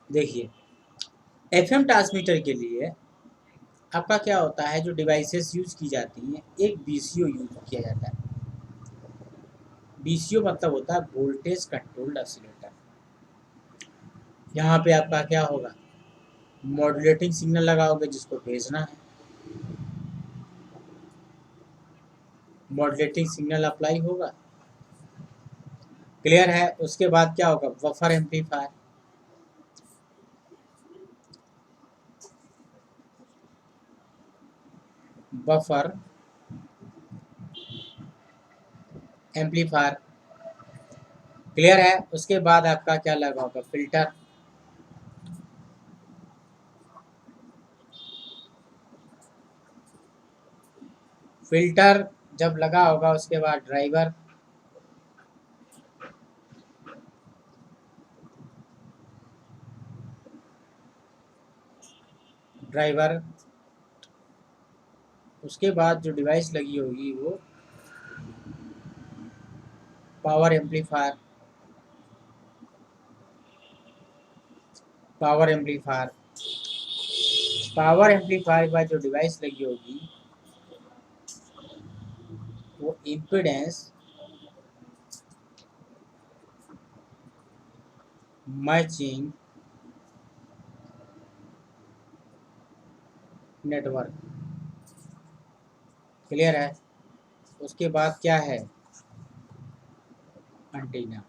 देखिए, एफएम ट्रांसमीटर के लिए आपका क्या होता है, जो डिवाइसेस यूज की जाती हैं, एक बीसीओ यूज किया जाता है। बीसीओ मतलब होता है वोल्टेज कंट्रोल्ड ऑसिलेटर। यहाँ पे आपका क्या होगा, मॉड्यूलेटिंग सिग्नल लगाओगे जिसको भेजना है, मॉड्यूलेटिंग सिग्नल अप्लाई होगा। क्लियर है। उसके बाद क्या होगा, buffer amplifier. Buffer amplifier. Clear है। उसके बाद आपका क्या लगा होगा, फिल्टर। फिल्टर जब लगा होगा उसके बाद ड्राइवर, उसके बाद जो डिवाइस लगी होगी वो पावर एम्पलीफायर, पावर एम्पलीफायर के बाद जो डिवाइस लगी होगी वो इम्पीडेंस मैचिंग नेटवर्क। क्लियर है? उसके बाद क्या है? एंटीना।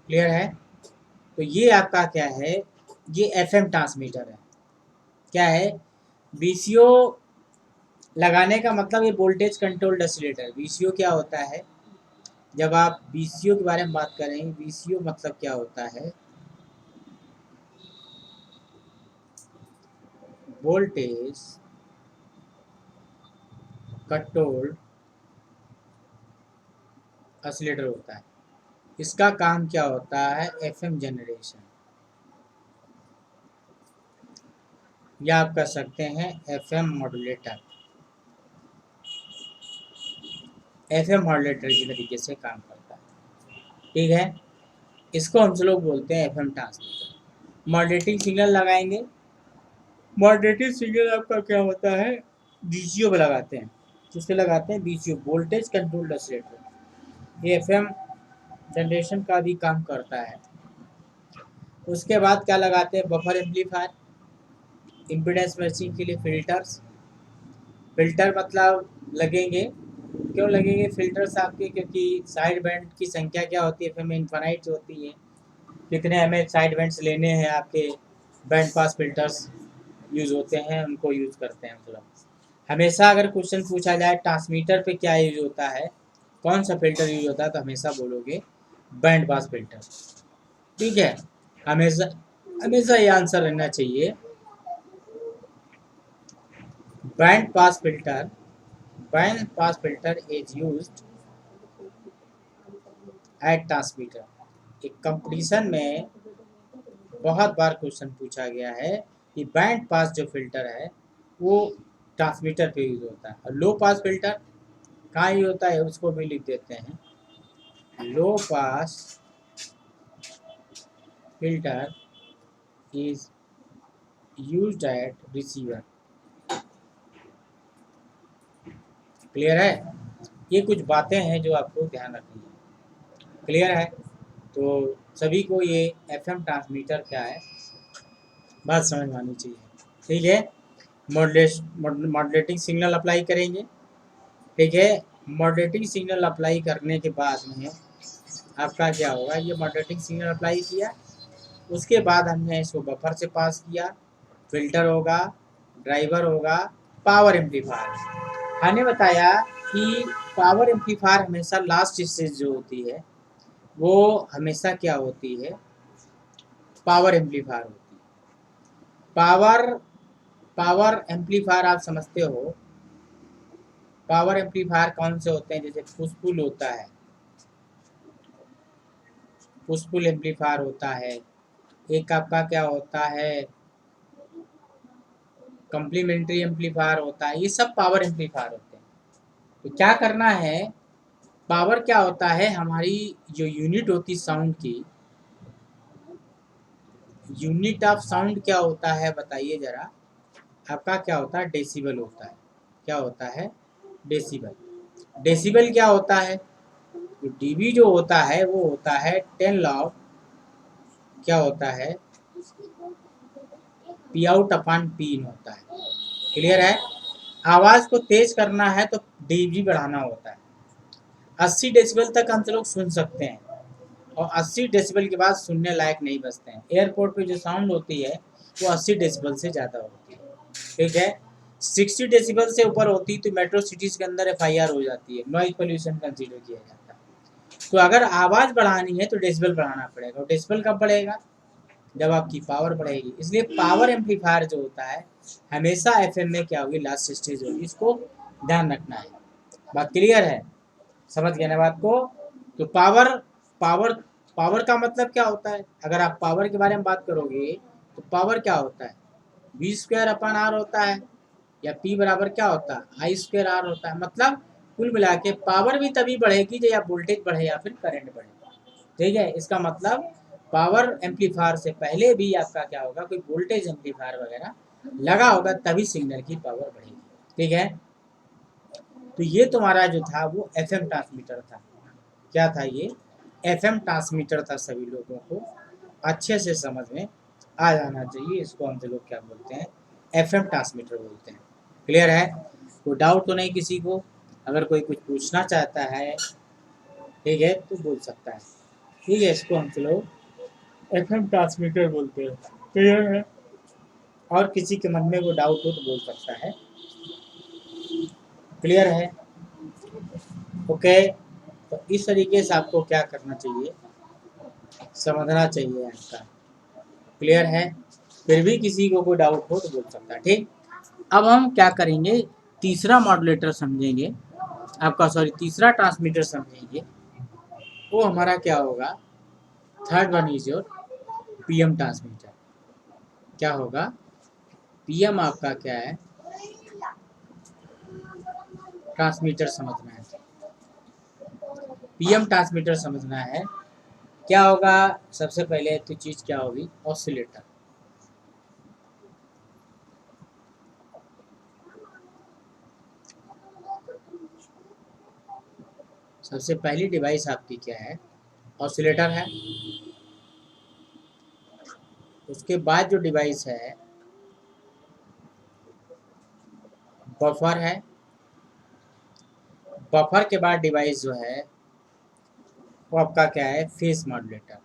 क्लियर है? तो ये आपका क्या है? ये एफएम ट्रांसमीटर है। क्या है? वीसीओ लगाने का मतलब ये वोल्टेज कंट्रोल्ड ऑसिलेटर। वीसीओ क्या होता है? जब आप वीसीओ के बारे में बात करें, वीसीओ मतलब क्या होता है? वोल्टेज कंट्रोल्ड ऑसिलेटर होता है। इसका काम क्या होता है? एफएम जनरेशन, या आप कह सकते हैं एफएम मॉड्यूलेटर। एफएम मॉड्यूलेटर की तरीके से काम करता है। ठीक है? इसको हम लोग बोलते हैं एफएम ट्रांसमीटर। मॉड्यूलेटिंग सिग्नल लगाएंगे। मॉड्यूलेटिंग सिग्नल आपका क्या होता है? वीसीओ पे लगाते हैं। किस पे लगाते हैं? VCO, voltage controlled oscillator. ये एफएम जनरेशन का भी काम करता है। उसके बाद क्या लगाते हैं? बफर एम्पलीफायर, इम्पीडेंस मैचिंग के लिए फिल्टर्स। फिल्टर मतलब लगेंगे, क्यों लगेंगे फिल्टर्स आपके? क्योंकि साइड बैंड की संख्या क्या होती है एफएम में? इनफाइनाइट होती है। कितने हमें साइड बैंड्स लेने हैं आपके बैंड पास फिल्टर्स यूज़ होते हैं, उनको यूज़ करते हैं हम लोग। हमेशा अगर क्वेश्चन पूछा जाए ट्रांसमीटर पे क्या यूज होता है, कौन सा फिल्टर यूज होता है, तो हमेशा बोलोगे बैंड पास फिल्टर। ठीक है? हमेशा हमेशा ये आंसर रहना चाहिए। Band pass filter is used eight transmitter. एक कंपटीशन में बहुत बार क्वेश्चन पूछा गया है कि बैंड पास जो फिल्टर है वो ट्रांसमीटर पे यूज होता है, और लो पास फिल्टर कहाँ यूज होता है उसको भी लिख देते हैं। लो पास filter is used at receiver। Clear है? ये कुछ बातें हैं जो आपको ध्यान रखनी है। क्लियर है? तो सभी को ये एफएम ट्रांसमीटर क्या है बात समझ में आनी चाहिए। ठीक है? मॉड्यूलेटिंग सिग्नल अप्लाई करेंगे। ठीक है? मॉड्यूलेटिंग सिग्नल अप्लाई करने के बाद में आपका क्या होगा? ये मॉड्यूलेटिंग सिग्नल अप्लाई किया, उसके बाद हमने इसको बफर से पास किया, फिल्टर होगा, ड्राइवर होगा, पावर एम्पलीफायर। हमने बताया कि पावर एम्पलीफायर हमेशा लास्ट स्टेज जो होती है वो हमेशा क्या होती है? पावर एम्पलीफायर होती है। पावर एम्पलीफायर आप समझते हो। पावर एम्पलीफायर कौन से होते हैं? जैसे पुश पुल होता है, पुश पुल एम्पलीफायर होता है। एक आपका क्या होता है? कम्प्लीमेंट्री एम्पलीफायर होता है। ये सब पावर एम्पलीफायर होते हैं। तो क्या करना है? पावर क्या होता है? हमारी जो यूनिट होती साउंड की, यूनिट ऑफ साउंड क्या होता है बताइए जरा? आपका क्या होता है? डेसिबल होता है। क्या होता है? डेसिबल। डेसिबल क्या होता है? तो डीबी जो होता है वो होता है 10 लॉग, क्या होता है? P out upon P in होता है। क्लियर है? आवाज़ को तेज करना है तो डीबी बढ़ाना होता है। 80 डेसिबल तक हम लोग सुन सकते हैं, और 80 डेसिबल के बाद सुनने लायक नहीं बचते हैं। एयरपोर्ट पे जो साउंड होती है वो 80 डेसिबल से ज़्यादा होती है। ठीक है? 60 डेसिबल से ऊपर होती तो मेट्रो सिटीज़ के अंदर एफआईआर हो जाती है, नॉइज पोल्यूशन कंसीडर किया जाता है। तो अगर आवाज़ बढ़ानी है तो डेसिबल बढ़ाना पड़ेगा, और डेसिबल कब बढ़ेगा? जब आपकी पावर बढ़ेगी। इसलिए पावर एम्पलीफायर जो होता है हमेशा एफएम में क्या होगी, लास्ट स्टेज होगी, इसको ध्यान रखना है। बात क्लियर है, समझ गए ना बात को। तो पावर पावर पावर का मतलब क्या होता है, अगर आप पावर के बारे में बात करोगे तो पावर क्या होता है, V²/R होता है, या P बराबर क्या होता है, I²R होता है। मतलब कुल मिला के पावर भी तभी बढ़ेगी जब या वोल्टेज बढ़े या फिर करंट बढ़े। ठीक है, इसका मतलब पावर एम्पलीफायर से पहले भी आपका क्या होगा, कोई वोल्टेज एम्पलीफायर वगैरह लगा होगा, तभी सिग्नल की पावर बढ़ेगी। ठीक है, तो ये तुम्हारा जो था वो एफएम ट्रांसमीटर था। क्या था ये, एफएम ट्रांसमीटर था। सभी लोगों को अच्छे से समझ में आ जाना चाहिए। इसको हम लोग क्या बोलते हैं, एफएम ट्रांसमीटर बोलते हैं। क्लियर है, कोई डाउट तो नहीं किसी को? अगर कोई कुछ पूछना चाहता है, ठीक है, तो बोल सकता है। ठीक है, इसको हम लोग एफएम ट्रांसमीटर बोलते हैं। क्लियर है, और किसी के मन में वो डाउट हो तो बोल सकता है। क्लियर है, ओके। तो इस तरीके से आपको क्या करना चाहिए, समझना चाहिए आपका। क्लियर है, फिर भी किसी को कोई डाउट हो तो बोल सकता है। ठीक, अब हम क्या करेंगे, तीसरा मॉड्यूलेटर समझेंगे आपका, सॉरी तीसरा ट्रांसमीटर समझेंगे। वो हमारा क्या होगा, third one is your PM transmitter. क्या होगा, पीएम आपका क्या है, ट्रांसमीटर समझना है। पीएम ट्रांसमीटर समझना है, क्या होगा, सबसे पहले तो चीज क्या होगी, ऑसिलेटर। सबसे पहली डिवाइस आपकी क्या है, ऑसिलेटर है। उसके बाद जो डिवाइस है बफर है। बफर के बाद डिवाइस जो है वो आपका क्या है, फेज मॉड्यूलेटर।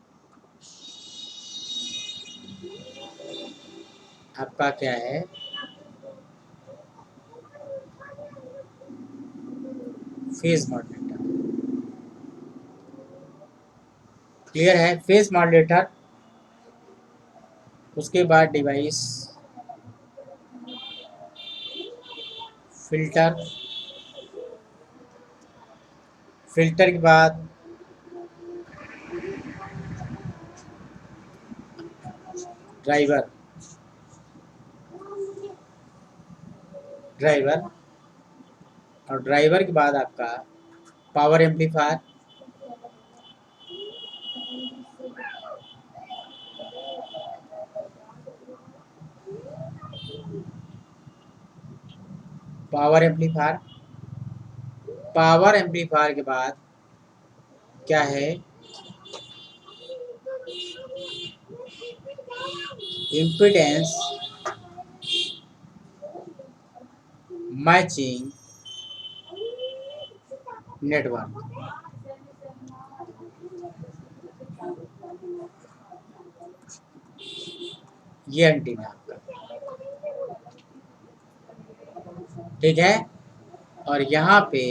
आपका क्या है, फेज मॉड्यूलेटर। क्लियर है, फेज मॉड्यूलेटर। उसके बाद डिवाइस फिल्टर। फिल्टर के बाद ड्राइवर। ड्राइवर, और ड्राइवर के बाद आपका power amplifier. Power amplifier, power amplifier के बाद क्या है, इम्पीडेंस मैचिंग नेटवर्क। ये एंटीना आपका, ठीक है। और यहाँ पे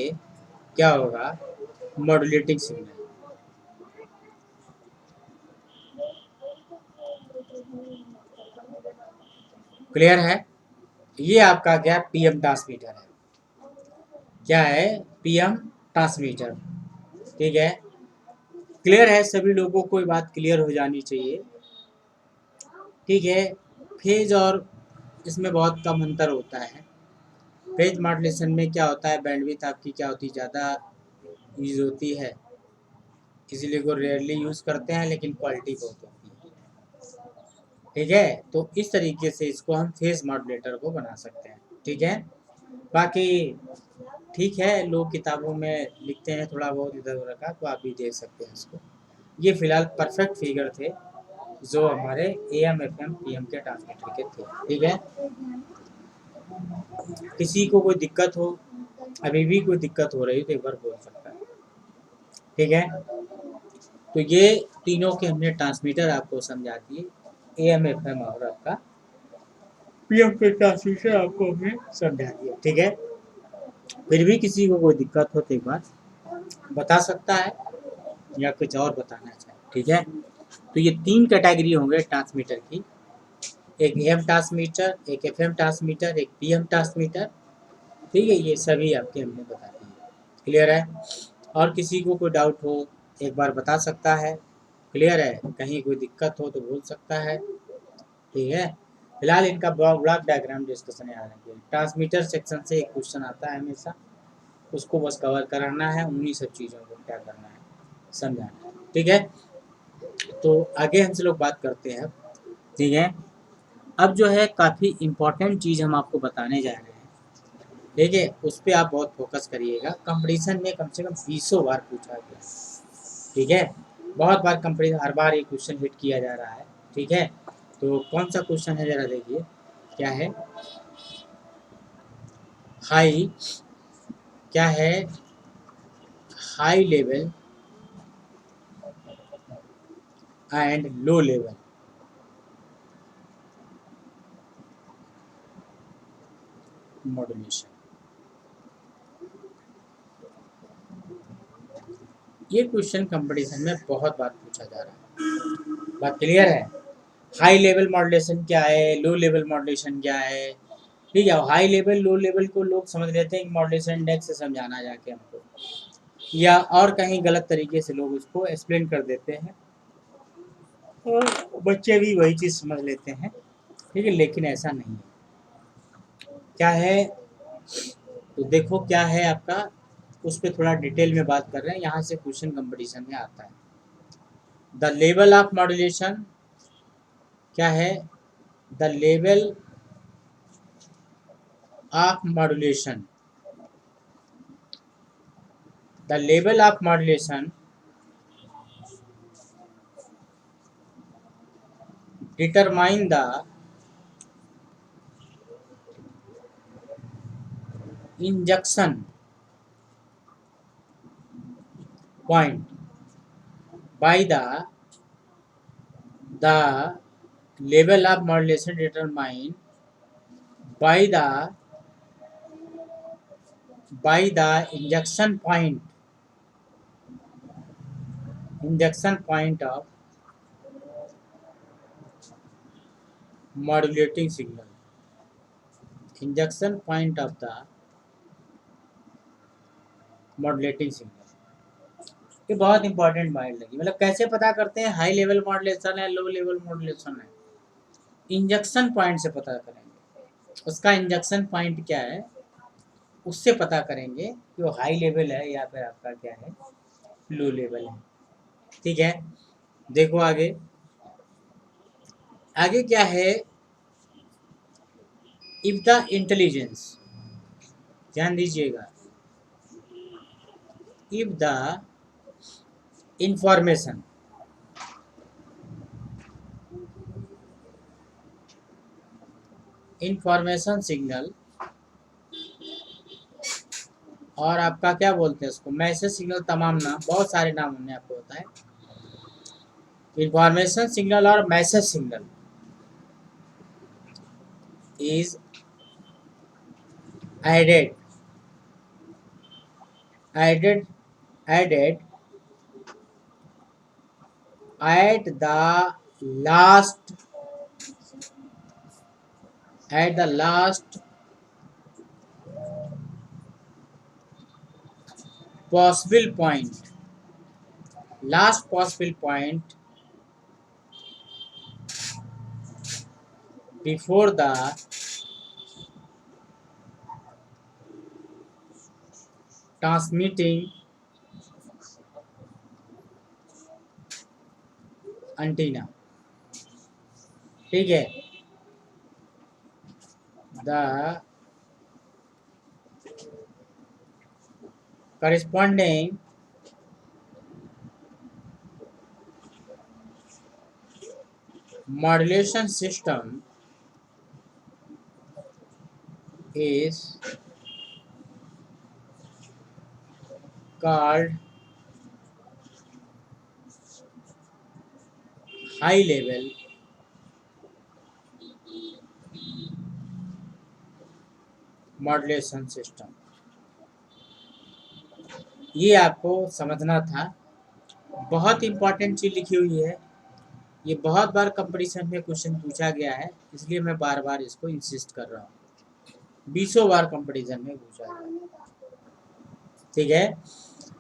क्या होगा, मॉड्यूलेटिंग सिग्नल। क्लियर है, ये आपका क्या, पीएम ट्रांसमीटर है। क्या है, पीएम ट्रांसमीटर। ठीक है, क्लियर है, सभी लोगों को ये बात क्लियर हो जानी चाहिए। ठीक है, फेज और इसमें बहुत कम अंतर होता है। फेज मॉड्यूलेशन में क्या होता है, बैंडविड्थ आपकी क्या होती है, ज़्यादा यूज होती है, इसीलिए को रेयरली यूज़ करते हैं, लेकिन क्वालिटी बहुत होती है। ठीक है, तो इस तरीके से इसको हम फेज मॉड्यूलेटर को बना सकते हैं। ठीक है, बाकी ठीक है, लोग किताबों में लिखते हैं थोड़ा बहुत इधर उधर का, तो आप भी देख सकते हैं इसको। ये फिलहाल परफेक्ट फिगर थे जो हमारे AM FM PM के ट्रांसमीटर के थे। ठीक है, किसी को कोई दिक्कत हो, अभी भी कोई दिक्कत हो रही है तो एक बार बोल सकता है। ठीक है, तो ये तीनों के हमने ट्रांसमीटर आपको समझा दिए, AM FM और आपका PM के ट्रांसमीटर आपको हमने समझा दिया। ठीक है, फिर भी किसी को कोई दिक्कत हो तो एक बार बता सकता है या कुछ और बताना चाहे। ठीक है, तो तो ये 3 कैटेगरी होंगे ट्रांसमीटर की, एक AM ट्रांसमीटर, एक FM ट्रांसमीटर, एक PM ट्रांसमीटर। ठीक है, ये सभी आपके हमने बता दिए। क्लियर है? और किसी को कोई डाउट हो एक बार बता सकता है। क्लियर है? कहीं कोई दिक्कत हो तो बोल सकता है। ठीक है, फिलहाल इनका ब्लॉक डायग्राम डिस्कशन याद रखिए। ट्रांसमीटर सेक्शन से एक क्वेश्चन आता है हमेशा, उसको बस कवर कराना है, उन्हीं सब चीज़ों को क्या करना है, समझाना है। ठीक है, तो आगे हमसे लोग बात करते हैं। ठीक है, अब जो है काफ़ी इम्पोर्टेंट चीज़ हम आपको बताने जा रहे हैं। ठीक है, उस पर आप बहुत फोकस करिएगा। कंपटीशन में कम से कम 20 बार पूछा गया। ठीक है, बहुत बार कंपटीशन, हर बार ये क्वेश्चन हिट किया जा रहा है। ठीक है, तो कौन सा क्वेश्चन है जरा देखिए, क्या है? हाई, क्या है? High level and low level modulation. ये क्वेश्चन कंपटीशन में बहुत बार पूछा जा रहा है। बात क्लियर है? हाई लेवल मॉड्यूलेशन क्या है, लो लेवल मॉड्यूलेशन क्या है? ठीक है, हाई लेवल लो लेवल को लोग समझ लेते हैं कि मॉड्यूलेशन इंडेक्स से समझाना जाके हमको, या और कहीं गलत तरीके से लोग उसको एक्सप्लेन कर देते हैं, और बच्चे भी वही चीज़ समझ लेते हैं। ठीक है, लेकिन ऐसा नहीं है। क्या है? तो देखो क्या है आपका, उस पर थोड़ा डिटेल में बात कर रहे हैं, यहाँ से क्वेश्चन कंपटीशन में आता है। द लेवल ऑफ मॉड्यूलेशन क्या है? The level of modulation, the level of modulation determine the injection point by the level of modulation determined by the injection point of modulating signal, injection point of the modulating signal। ये बहुत important बात लगी। मतलब कैसे पता करते हैं high level modulation है, लो लेवल मॉड्यूलेशन है? इंजेक्शन पॉइंट से पता करेंगे। उसका इंजेक्शन पॉइंट क्या है, उससे पता करेंगे कि वो हाई लेवल है या फिर आपका क्या है, लो लेवल है। ठीक है, देखो आगे, आगे क्या है? इफ द इंटेलिजेंस, ध्यान दीजिएगा, इफ द इंफॉर्मेशन सिग्नल, और आपका क्या बोलते हैं उसको, मैसेज सिग्नल, तमाम नाम, बहुत सारे नाम हमने आपको बताए। इंफॉर्मेशन सिग्नल और message signal is added at the last possible point before the transmitting antenna। ठीक है, the corresponding modulation system is called high level modulation system. ये आपको समझना था, बहुत इंपॉर्टेंट चीज लिखी हुई है। ये बहुत बार कंपटीशन में क्वेश्चन पूछा गया है, इसलिए मैं बार बार इसको इंसिस्ट कर रहा हूँ। 20 बार कंपटीशन में पूछा गया है। ठीक है,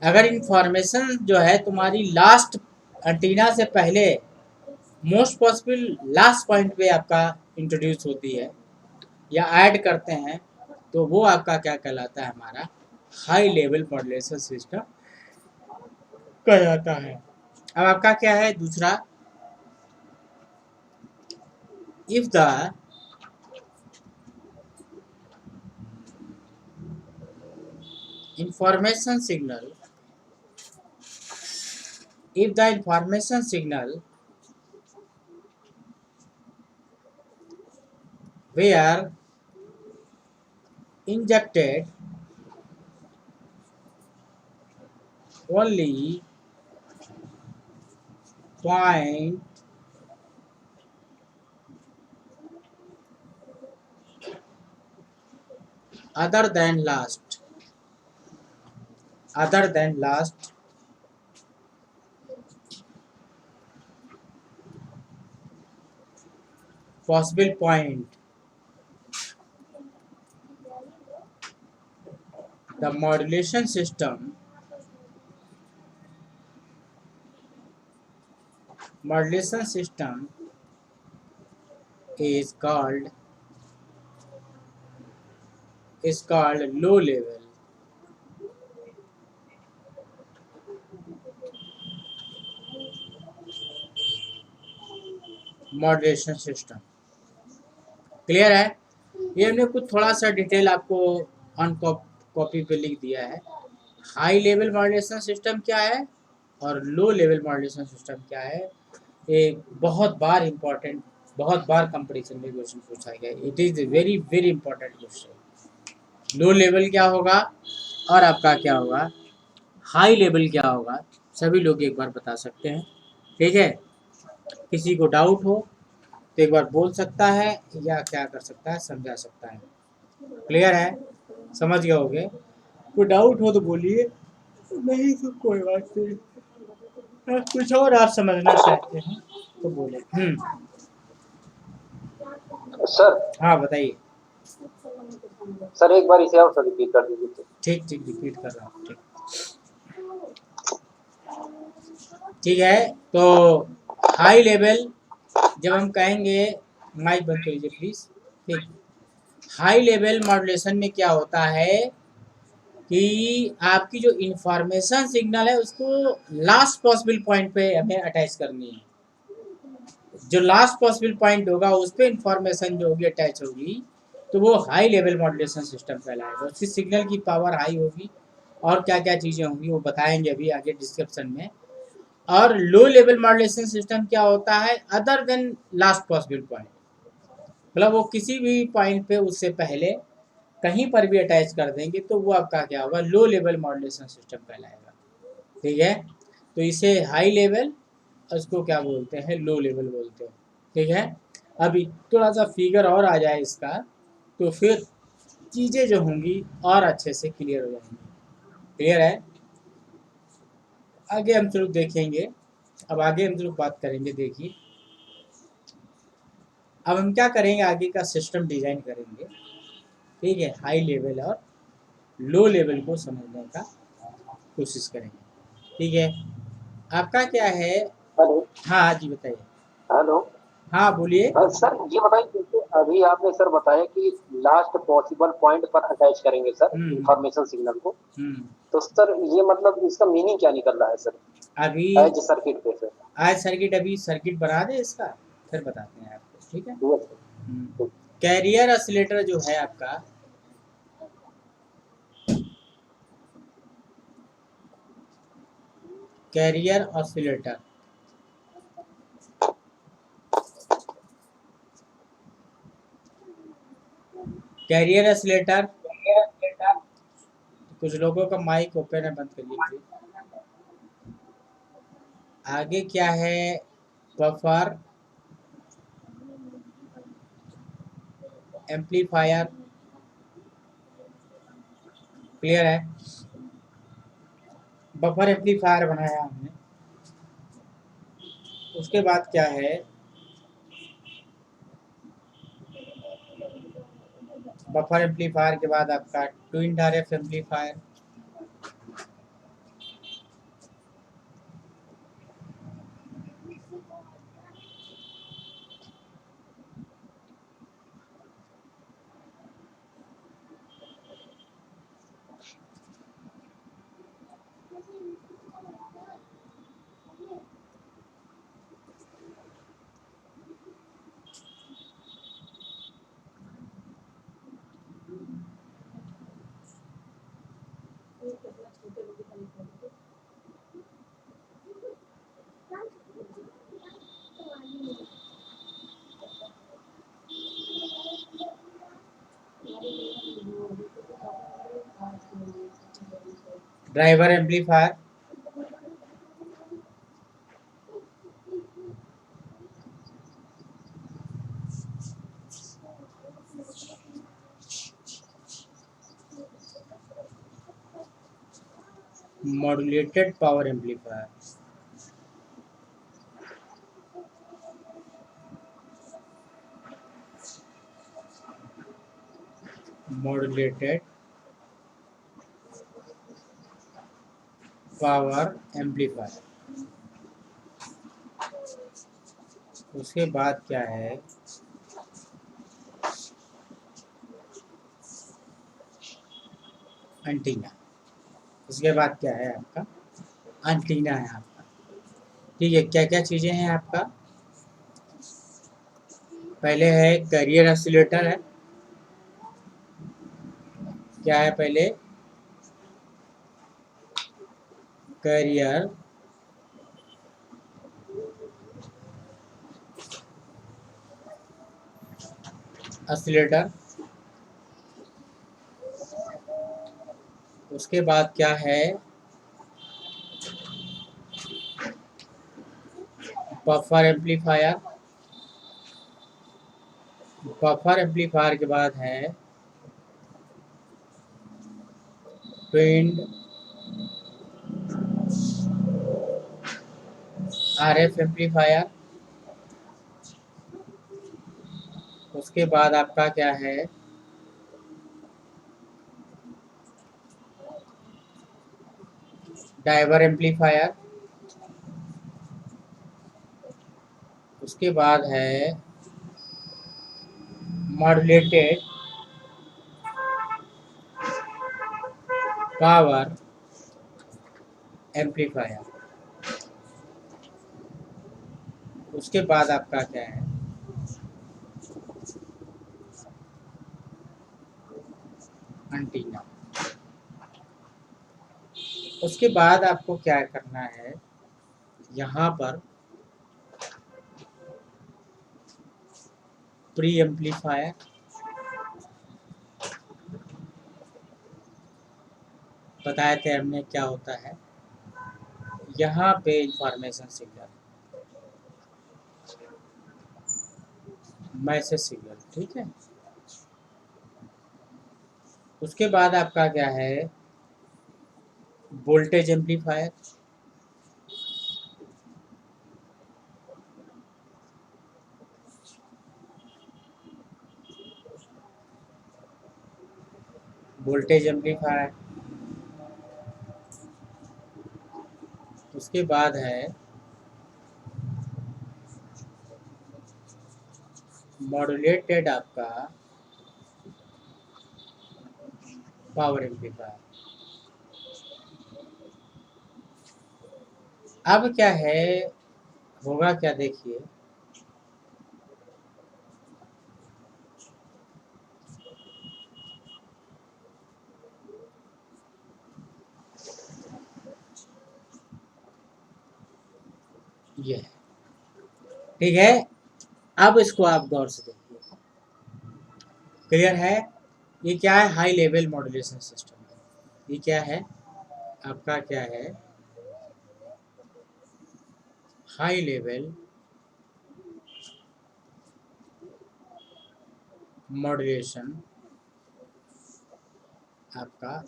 अगर इंफॉर्मेशन जो है तुम्हारी लास्ट एंटीना से पहले मोस्ट पॉसिबल लास्ट पॉइंट पे आपका इंट्रोड्यूस होती है या ऐड करते हैं, तो वो आपका क्या कहलाता है, हमारा हाई लेवल मॉड्यूलेशन सिस्टम कहलाता है। अब आपका क्या है दूसरा, if the information signal if the information signal were injected only point other than last possible point, the modulation system is called low level modulation system. Clear है, ये हमने कुछ थोड़ा सा डिटेल आपको ऑन कॉपी पे लिख दिया है। हाई लेवल मॉड्यूलेशन सिस्टम क्या है और लो लेवल मॉड्यूलेशन सिस्टम क्या है, एक बहुत बार इम्पोर्टेंट, बहुत बार कंपटीशन में क्वेश्चन पूछा गया। It is very very important question. Low level क्या होगा और आपका क्या होगा, हाई लेवल क्या होगा, सभी लोग एक बार बता सकते हैं। ठीक है, किसी को डाउट हो तो एक बार बोल सकता है या क्या कर सकता है, समझा सकता है। क्लियर है, समझ गए होगे। कोई डाउट हो तो बोलिए, नहीं तो कोई बात नहीं। कुछ और आप समझना चाहते हैं तो बोले। सर हाँ बताइए। सर एक बार इसे और सर रिपीट कर दीजिए। ठीक रिपीट कर रहा हूँ। ठीक है, तो हाई लेवल जब हम कहेंगे, माइक बंद कर लीजिए प्लीज। ठीक, हाई लेवल मॉड्यूलेशन में क्या होता है कि आपकी जो इंफॉर्मेशन सिग्नल है उसको लास्ट पॉसिबल पॉइंट पे हमें अटैच करनी है। जो लास्ट पॉसिबल पॉइंट होगा उस पर इंफॉर्मेशन जो होगी अटैच होगी, तो वो हाई लेवल मॉड्यूलेशन सिस्टम कहलाएगा। उसकी सिग्नल की पावर हाई होगी और क्या क्या चीज़ें होंगी वो बताएंगे अभी आगे डिस्क्रिप्शन में। और लो लेवल मॉड्यूलेशन सिस्टम क्या होता है, other than last possible point, मतलब वो किसी भी पॉइंट पे उससे पहले कहीं पर भी अटैच कर देंगे तो वो आपका क्या होगा, लो लेवल मॉड्यूलेशन सिस्टम कहलाएगा। ठीक है, तो इसे हाई लेवल, उसको क्या बोलते हैं, लो लेवल बोलते हैं। ठीक है, अभी थोड़ा सा फिगर और आ जाए इसका तो फिर चीज़ें जो होंगी और अच्छे से क्लियर हो जाएंगी। क्लियर है, आगे हम लोग देखेंगे। अब आगे हम लोग बात करेंगे। देखिए अब हम क्या करेंगे, आगे का सिस्टम डिज़ाइन करेंगे। ठीक है, हाई लेवल और लो लेवल को समझने का कोशिश करेंगे। ठीक है, आपका क्या है। हेलो हाँ जी बताइए। हेलो। हाँ बोलिए। सर ये बताइए, जैसे अभी आपने सर बताया कि लास्ट पॉसिबल पॉइंट पर अटैच करेंगे सर इंफॉर्मेशन सिग्नल को, तो सर ये मतलब इसका मीनिंग क्या निकल रहा है सर अभी एज सर्किट पे सर? आज सर्किट, अभी सर्किट बना दे इसका, फिर बताते हैं आपको। ठीक है, यस सर। कैरियर ऑसिलेटर जो है आपका, कैरियर ऑसिलेटर, कैरियर ऑसिलेटर, कुछ लोगों का माइक ओपन है, बंद करिए प्लीज। आगे क्या है, बफर, एम्पलीफायर। क्लियर है, बफर एम्पलीफायर बनाया हमने, उसके बाद क्या है, बफर एम्पलीफायर के बाद आपका twin RF amplifier, driver amplifier, modulated power amplifier, modulated power amplifier. उसके बाद क्या है, एंटीना। उसके बाद क्या है आपका, एंटीना है आपका। ठीक है, क्या क्या चीज़ें हैं आपका, पहले है कैरियर ऑसिलेटर है, क्या है पहले, कैरियर ऑसिलेटर। उसके बाद क्या है, बफर एम्पलीफायर। बफर एम्पलीफायर के बाद है ट्विन्ड आरएफ एम्पलीफायर। उसके बाद आपका क्या है, ड्राइवर एम्पलीफायर। उसके बाद है मॉड्यूलेटेड पावर एम्पलीफायर। उसके बाद आपका क्या है, एंटीना। उसके बाद आपको क्या करना है, यहाँ पर प्री एम्पलीफायर, बताए थे हमने क्या होता है, यहाँ पे इंफॉर्मेशन सिग्नल, मैसेज सिग्नल। ठीक है, उसके बाद आपका क्या है, वोल्टेज एम्पलीफायर। Voltage amplifier. उसके बाद है मॉड्यूलेटेड आपका पावर एम्पलीफायर। अब क्या है, होगा क्या देखिए, ये है। ठीक है, अब इसको आप गौर से देखिए, क्लियर है। ये क्या है, हाई लेवल मॉड्यूलेशन सिस्टम। ये क्या है आपका, क्या है, हाई लेवल मॉड्यूलेशन आपका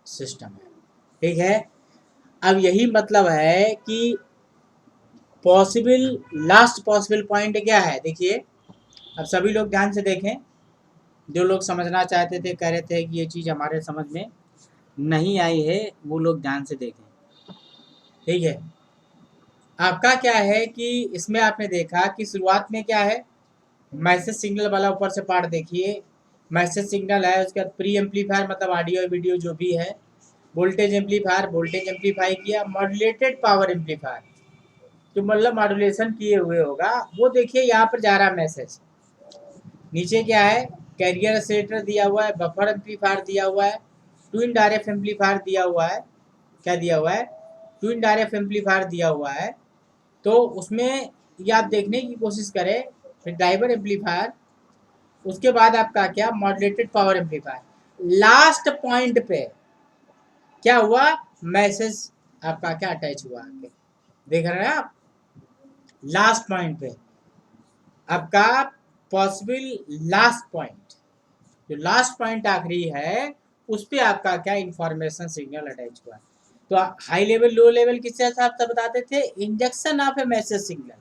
सिस्टम है। ठीक है, अब यही मतलब है कि पॉसिबल लास्ट पॉसिबल पॉइंट क्या है, देखिए अब सभी लोग ध्यान से देखें। जो लोग समझना चाहते थे, कह रहे थे कि ये चीज़ हमारे समझ में नहीं आई है, वो लोग ध्यान से देखें, ठीक है। आपका क्या है कि इसमें आपने देखा कि शुरुआत में क्या है, मैसेज सिग्नल वाला ऊपर से पार्ट देखिए, मैसेज सिग्नल है, उसके बाद प्री एम्पलीफायर मतलब ऑडियो वीडियो जो भी है, वोल्टेज एम्पलीफायर वोल्टेज एम्पलीफाई किया, मॉड्यूलेटेड पावर एम्पलीफायर जो मतलब मॉड्यूलेशन किए हुए होगा, वो देखिए यहाँ पर जा रहा है मैसेज। नीचे क्या है, कैरियर एक्सेलेरेटर दिया हुआ है, बफर एम्पलीफायर दिया हुआ है, ट्विन डायरेक्ट एम्पलीफायर दिया हुआ है, क्या दिया हुआ है, ट्विन डायरेक्ट एम्पलीफायर दिया हुआ है। तो उसमें ये आप देखने की कोशिश करें, फिर ड्राइवर एम्पलीफायर, उसके बाद आपका क्या, modulated power amplifier. Last point पे क्या हुआ, मैसेज आपका क्या अटैच हुआ आके, देख रहे हैं आप। लास्ट पॉइंट पे आपका पॉसिबल लास्ट पॉइंट, जो लास्ट पॉइंट आखिरी है, उस पे आपका क्या इंफॉर्मेशन सिग्नल अटैच हुआ है। तो हाई लेवल लो लेवल किससे आप सब बताते थे, injection of A message signal.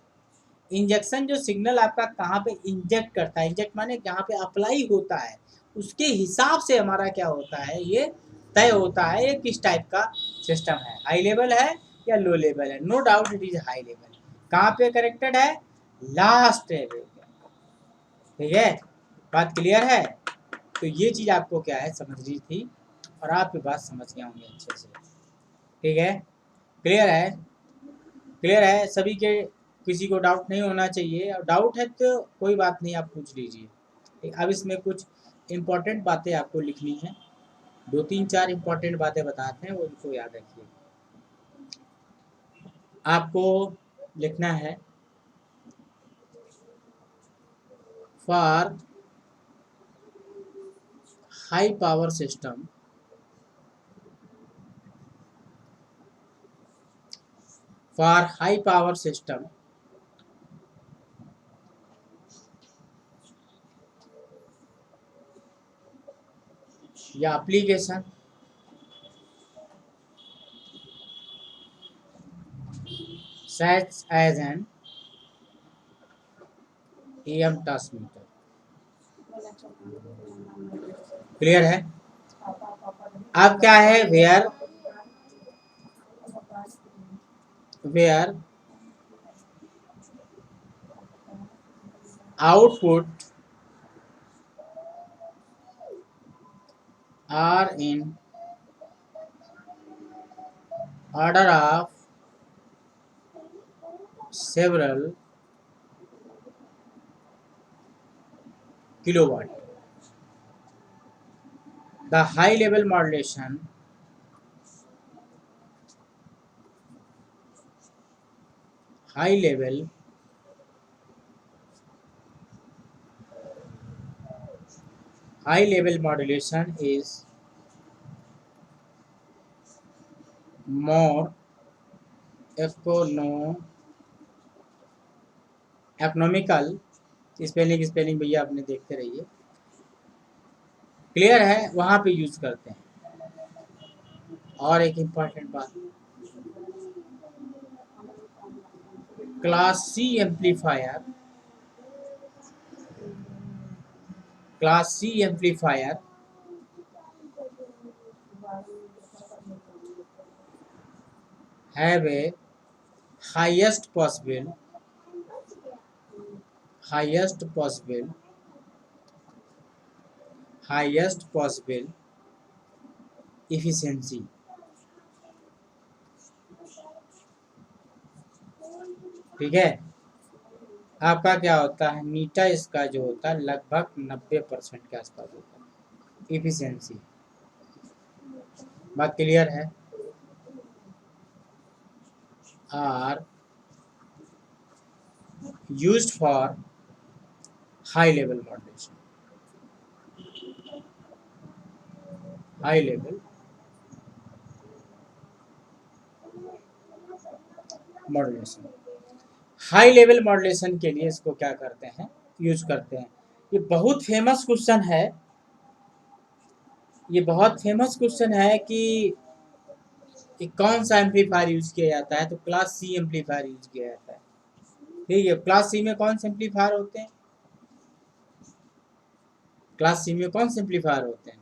Injection जो सिग्नल आपका कहाँ पे इंजेक्ट करता है, इंजेक्ट माने जहाँ पे अप्लाई होता है, उसके हिसाब से हमारा क्या होता है, ये तय होता है ये किस टाइप का सिस्टम है, हाई लेवल है या लो लेवल है। No doubt it is high level. कहाँ पे करेक्टेड है, लास्ट लेवल, ठीक है, बात क्लियर है। तो ये चीज़ आपको क्या है समझनी थी, और आप ये बात समझ गए होंगे अच्छे से, ठीक है, क्लियर है, क्लियर है सभी के, किसी को डाउट नहीं होना चाहिए, और डाउट है तो कोई बात नहीं, आप पूछ लीजिए। अब इसमें कुछ इम्पोर्टेंट बातें आपको लिखनी है, 2-3-4 इम्पोर्टेंट बातें बताते हैं, वो उनको याद रखिए। आपको लिखना है, for high power system, for high power system, या application such as an AM transmitter, clear है। अब क्या है, where output are in order of several kilowatt, the high level modulation is more economical, spelling भैया अपने देखते रहिए, clear है, वहां पे यूज करते हैं। और एक इम्पॉर्टेंट बात, class C amplifier have a highest possible efficiency, ठीक है। आपका क्या होता है, मीटा इसका जो होता है लगभग 90% के आसपास होता है इफिशियंसी, बात क्लियर है। Are used for high level modulation, high level modulation के लिए इसको क्या करते हैं, यूज करते हैं। ये बहुत फेमस क्वेश्चन है, कि कौन सा एम्पलीफायर यूज किया जाता है, तो क्लास सी एम्पलीफायर यूज किया जाता है। ठीक है। क्लास सी में कौन से एम्पलीफायर होते हैं? क्लास सी में कौन से एम्पलीफायर होते हैं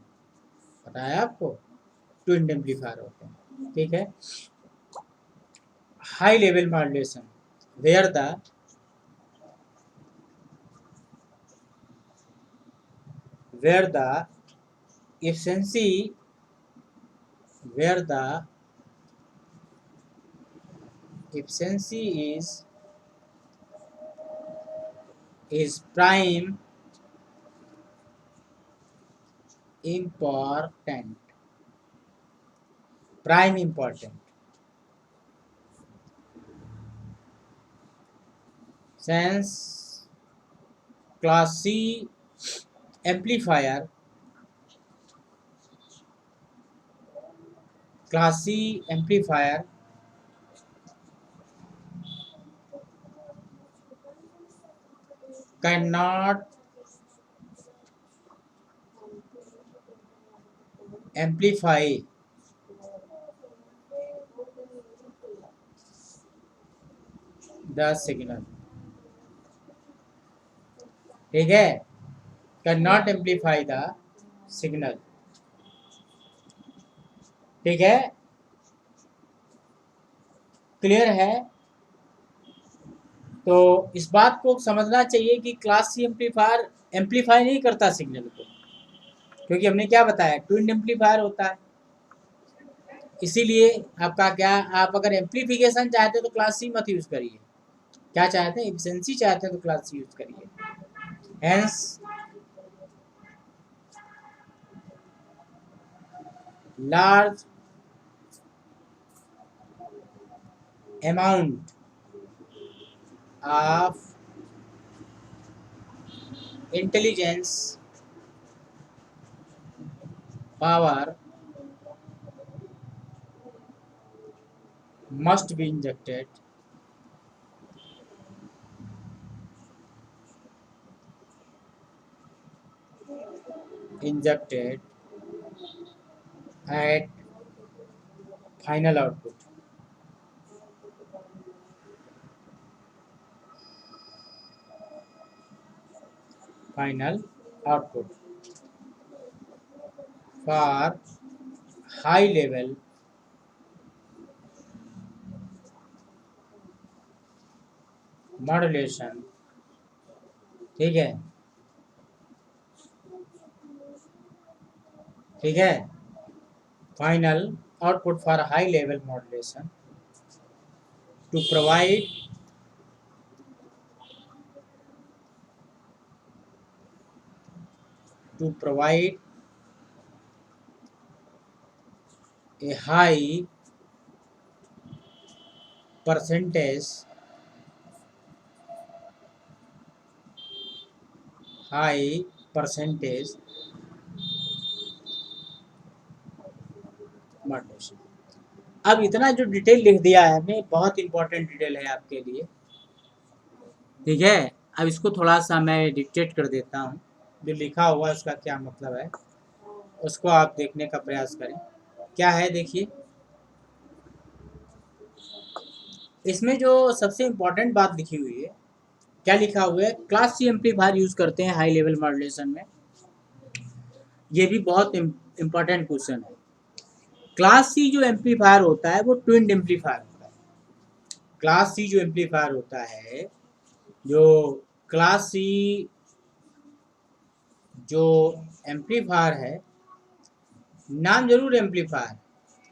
पता है आपको? ट्विन एम्पलीफायर होते हैं। ठीक है। High level modulation where the efficiency where the efficiency is prime important since class C amplifier cannot amplify the signal। ठीक है। cannot amplify the signal। ठीक है। क्लियर है? तो इस बात को समझना चाहिए कि क्लास सी एम्पलीफायर एम्पलीफाई नहीं करता सिग्नल को, क्योंकि हमने क्या बताया, ट्विन एम्पलीफायर होता है। इसीलिए आपका क्या, आप अगर एम्पलीफिकेशन चाहते हो तो क्लास सी मत यूज करिए। क्या चाहते हैं, एफिशिएंसी चाहते हैं तो क्लास सी यूज करिए। Hence large amount of intelligence power must be injected at final output। final output for high level modulation। ठीक है। ठीक है। final output for high level modulation to provide a high percentage modulation. अब इतना जो detail लिख दिया है हमने, बहुत इंपॉर्टेंट डिटेल है आपके लिए। ठीक है। अब इसको थोड़ा सा मैं डिक्टेट कर देता हूँ, जो लिखा हुआ उसका क्या मतलब है उसको आप देखने का प्रयास करें। क्या है देखिए, इसमें जो सबसे इम्पोर्टेंट बात लिखी हुई है, क्या लिखा हुआ है, क्लास सी एम्पलीफायर यूज करते हैं हाई लेवल मॉड्यूलेशन में। ये भी बहुत इम्पोर्टेंट क्वेश्चन है। क्लास सी जो एम्पलीफायर होता है वो ट्विन एम्पलीफायर होता है। क्लास सी जो एम्पलीफायर होता है, जो क्लास सी जो एम्पलीफायर है, नाम जरूर एम्पलीफायर,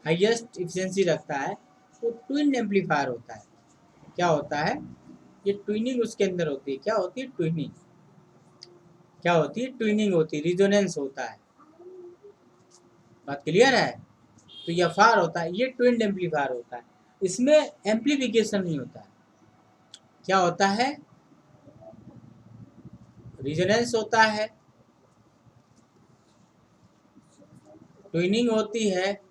हाईएस्ट एफिशिएंसी रखता है, तो ट्विन एम्पलीफायर होता है। क्या होता है, ये ट्विनिंग उसके अंदर होती है। क्या होती है, ट्विनिंग। क्या होती है, ट्विनिंग होती है, रिजोनेंस होता है। बात क्लियर है? तो ये फार होता है, ये ट्विन एम्पलीफायर होता है। इसमें एम्पलीफिकेशन नहीं होता है। क्या होता है, रिजोनेंस होता है, ट्विनिंग होती है,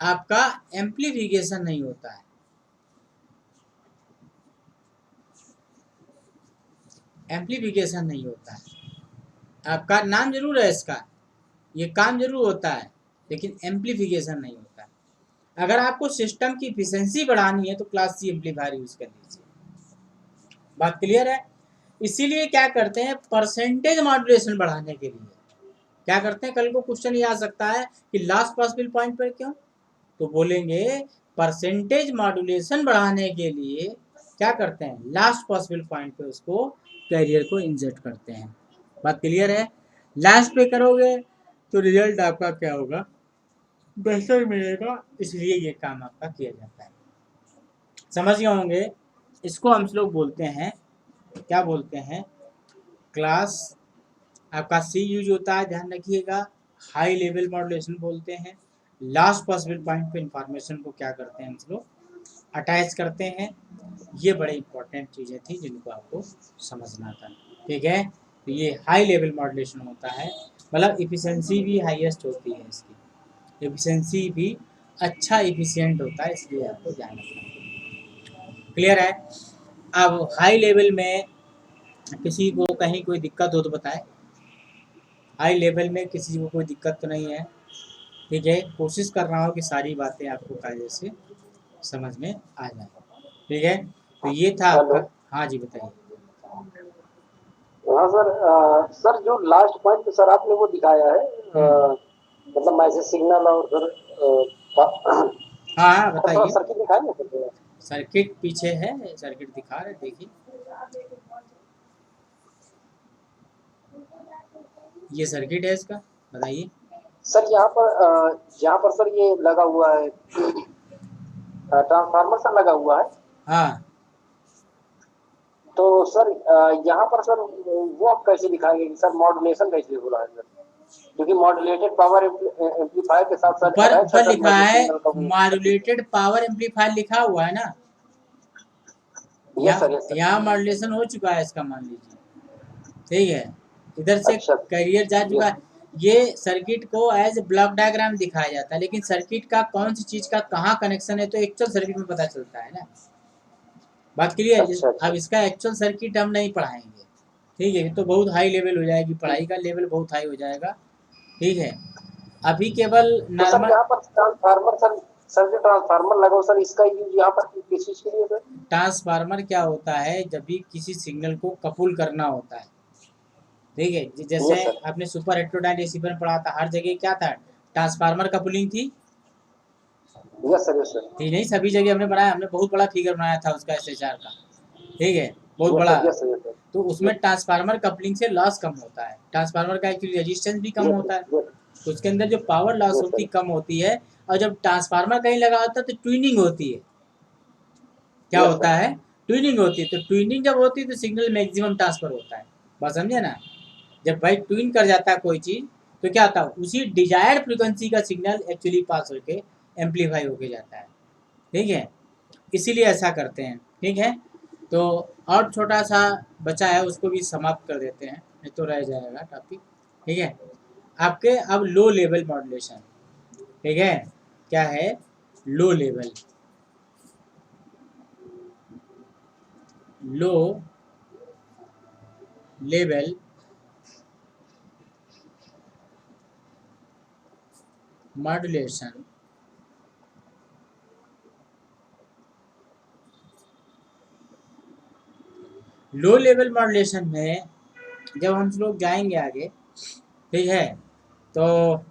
आपका एम्पलीफिकेशन नहीं होता है। एम्पलीफिकेशन नहीं होता है। आपका नाम जरूर है इसका, ये काम जरूर होता है, लेकिन एम्पलीफिकेशन नहीं होता है। अगर आपको सिस्टम की इफिशिएंसी बढ़ानी है तो क्लास सी एम्पलीफायर यूज कर लीजिए। बात क्लियर है? इसीलिए क्या करते हैं, परसेंटेज मॉड्यूलेशन बढ़ाने के लिए क्या करते हैं, कल को क्वेश्चन ये आ सकता है कि लास्ट पॉसिबल पॉइंट पर क्यों, तो बोलेंगे परसेंटेज मॉड्यूलेशन बढ़ाने के लिए क्या करते हैं, लास्ट पॉसिबल पॉइंट पे उसको कैरियर को इंसर्ट करते हैं। बात क्लियर है? लास्ट पे करोगे तो रिजल्ट आपका क्या होगा, बेहतर मिलेगा, इसलिए ये काम आपका किया जाता है। समझ गए होंगे? इसको हम लोग बोलते हैं, क्या बोलते हैं, क्लास आपका सी यूज होता है, ध्यान रखिएगा। हाई लेवल मॉड्यूलेशन बोलते हैं। लास्ट पॉसिबल पॉइंट पे इंफॉर्मेशन को क्या करते हैं हम लोग, अटैच करते हैं। ये बड़े इंपॉर्टेंट चीज़ें थी जिनको आपको समझना था, ठीक है। तो ये हाई लेवल मॉड्यूलेशन होता है, मतलब इफिशिएंसी भी हाईएस्ट होती है इसकी, इफिशिएंसी भी अच्छा इफिशिएंट होता है, इसलिए आपको ध्यान रखना। क्लियर है? अब हाई लेवल में किसी को कहीं कोई दिक्कत हो तो बताएं। हाई लेवल में किसी को कोई दिक्कत तो नहीं है, ठीक है। कोशिश कर रहा हूँ कि सारी बातें आपको कायदे से समझ में आ जाए, ठीक है। तो ये था आपका। हेलो। हाँ जी बताइए। हाँ सर, सर जो लास्ट पॉइंट सर आपने वो दिखाया है, मतलब मैसेज सिग्नल और सर हाँ हाँ थोड़ा बताइए। सर्किट दिखाएंगे सर थोड़ा? सर्किट पीछे है, सर्किट दिखा रहे, देखिए ये सर्किट है इसका, बताइए। सर यहाँ पर सर ये लगा हुआ है, ट्रांसफार्मर सर लगा हुआ है। हाँ तो सर यहाँ पर सर वो आप कैसे दिखाएंगे कि सर मॉड्यूलेशन कैसे हो रहा है सर, क्योंकि मॉड्यूलेटेड पावर एम्पलीफायर के साथ सर ऊपर अटैच है ऊपर सर लिखा मैसेज है सिग्नल का वो। मॉड्यूलेटेड पावर एम्पलीफायर लिखा हुआ है ना, यस सर, यस सर। यहाँ मॉड्यूलेशन हो चुका है इसका, मान लीजिए, ठीक है। इधर से अच्छा। कैरियर जा चुका यस। है। ये सर्किट को एज ब्लॉक डायग्राम दिखाया जाता है, लेकिन सर्किट का कौन सी चीज का कहाँ कनेक्शन है तो एक्चुअल सर्किट में पता चलता है ना। बात क्लियर? अच्छा अच्छा। अब इसका एक्चुअल सर्किट हम नहीं पढ़ाएंगे, ठीक है, तो बहुत हाई लेवल हो जाएगी, पढ़ाई का लेवल बहुत हाई हो जाएगा, ठीक है। अभी केवल तो सर नॉर्मल यहाँ पर ट्रांसफार्मर सर जो ट्रांसफार्मर लगा हो सर, इसका यूज यहाँ पर किस चीज के लिए सर? ट्रांसफार्मर क्या होता है, जब भी किसी सिग्नल को कपूल करना होता है, ठीक है, जैसे यस सर। आपने सुपर हेटेरोडाइन एसिपर में पढ़ा था, हर जगह क्या था, ट्रांसफार्मर कपलिंग थी, यस सर, यस सर। ठीक नहीं, सभी जगह हमने बनाया, हमने बहुत बड़ा फिगर बनाया था उसका एसएचआर का, ठीक है, बहुत यस बड़ा। Sir, yes sir, yes sir. तो उसमें ट्रांसफार्मर कपलिंग से लॉस कम होता है, ट्रांसफार्मर का एक्चुअली रेजिस्टेंस भी कम यस होता है, सर, तो उसके अंदर जो पावर लॉस यस होती सर, कम होती है। और जब ट्रांसफार्मर कहीं लगा होता है तो ट्यूनिंग होती है, क्या यस होता सर। है, ट्यूनिंग होती है, तो ट्यूनिंग जब होती है तो सिग्नल मैक्सिमम ट्रांसफर होता है, बात समझे ना। जब भाई ट्यून कर जाता है कोई चीज़ तो क्या होता है, उसी डिजायर्ड फ्रीक्वेंसी का सिग्नल एक्चुअली पास होके एम्पलीफाई होके जाता है, ठीक है, इसीलिए ऐसा करते हैं, ठीक है। तो और छोटा सा बचा है, उसको भी समाप्त कर देते हैं, नहीं तो रह जाएगा टॉपिक, ठीक है। आपके अब लो लेवल मॉड्यूलेशन, ठीक है, क्या है, लो लेवल, लो लेवल मॉड्यूलेशन, लो लेवल मॉड्यूलेशन में जब हम लोग जाएंगे आगे, ठीक है, तो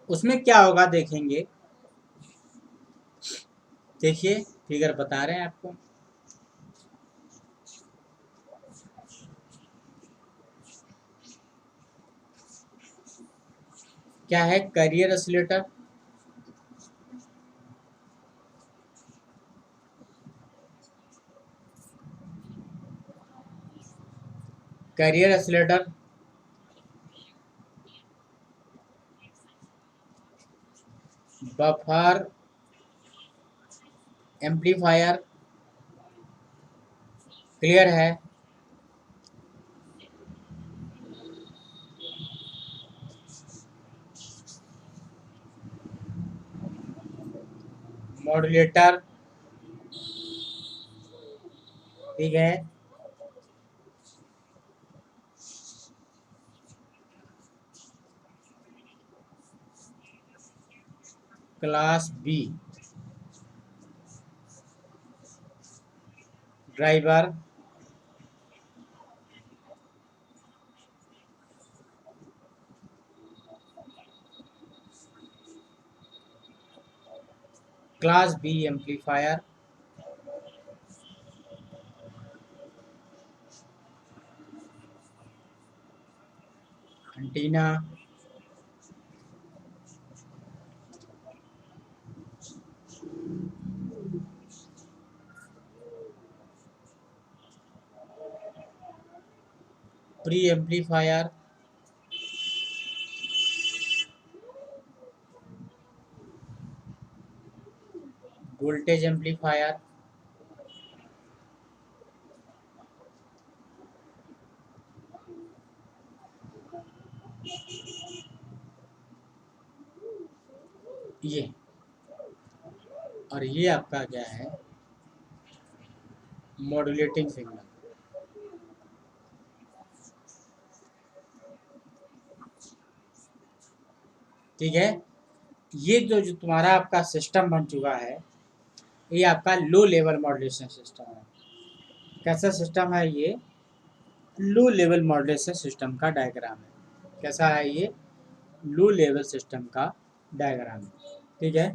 उसमें क्या होगा देखेंगे, देखिए फिगर बता रहे हैं आपको, क्या है, carrier oscillator, carrier oscillator, buffer amplifier, clear है, मॉड्यूलेटर, ठीक है, class B, driver, class B amplifier, antenna, pre amplifier, voltage amplifier, ये, और ये आपका क्या है, मॉड्यूलेटिंग सिग्नल। ठीक है, ये जो तुम्हारा आपका सिस्टम बन चुका है, ये आपका लो लेवल मॉड्यूलेशन सिस्टम है। कैसा सिस्टम है ये? लो लेवल मॉड्यूलेशन सिस्टम का डायग्राम है। कैसा है ये? लो लेवल सिस्टम का डायग्राम है। ठीक है,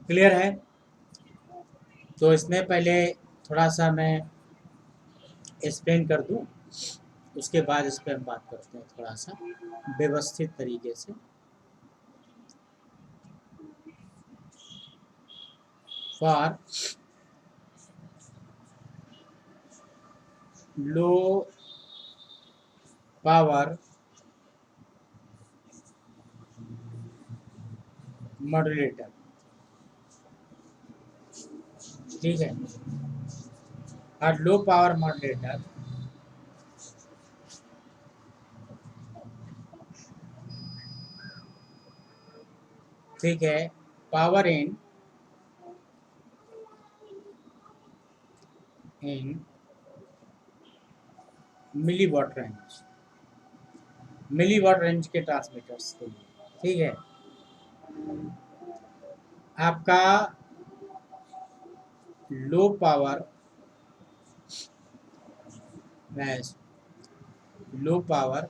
क्लियर है? तो इसमें पहले थोड़ा सा मैं एक्सप्लेन कर दूं, उसके बाद इस पर हम बात करते हैं थोड़ा सा व्यवस्थित तरीके से। फॉर लो पावर मॉड्यूलेटर, ठीक है, और लो पावर मॉड्यूलेटर ठीक है, power in milliwatt range, milliwatt range के ट्रांसमीटर्स के लिए। ठीक है, आपका low power low power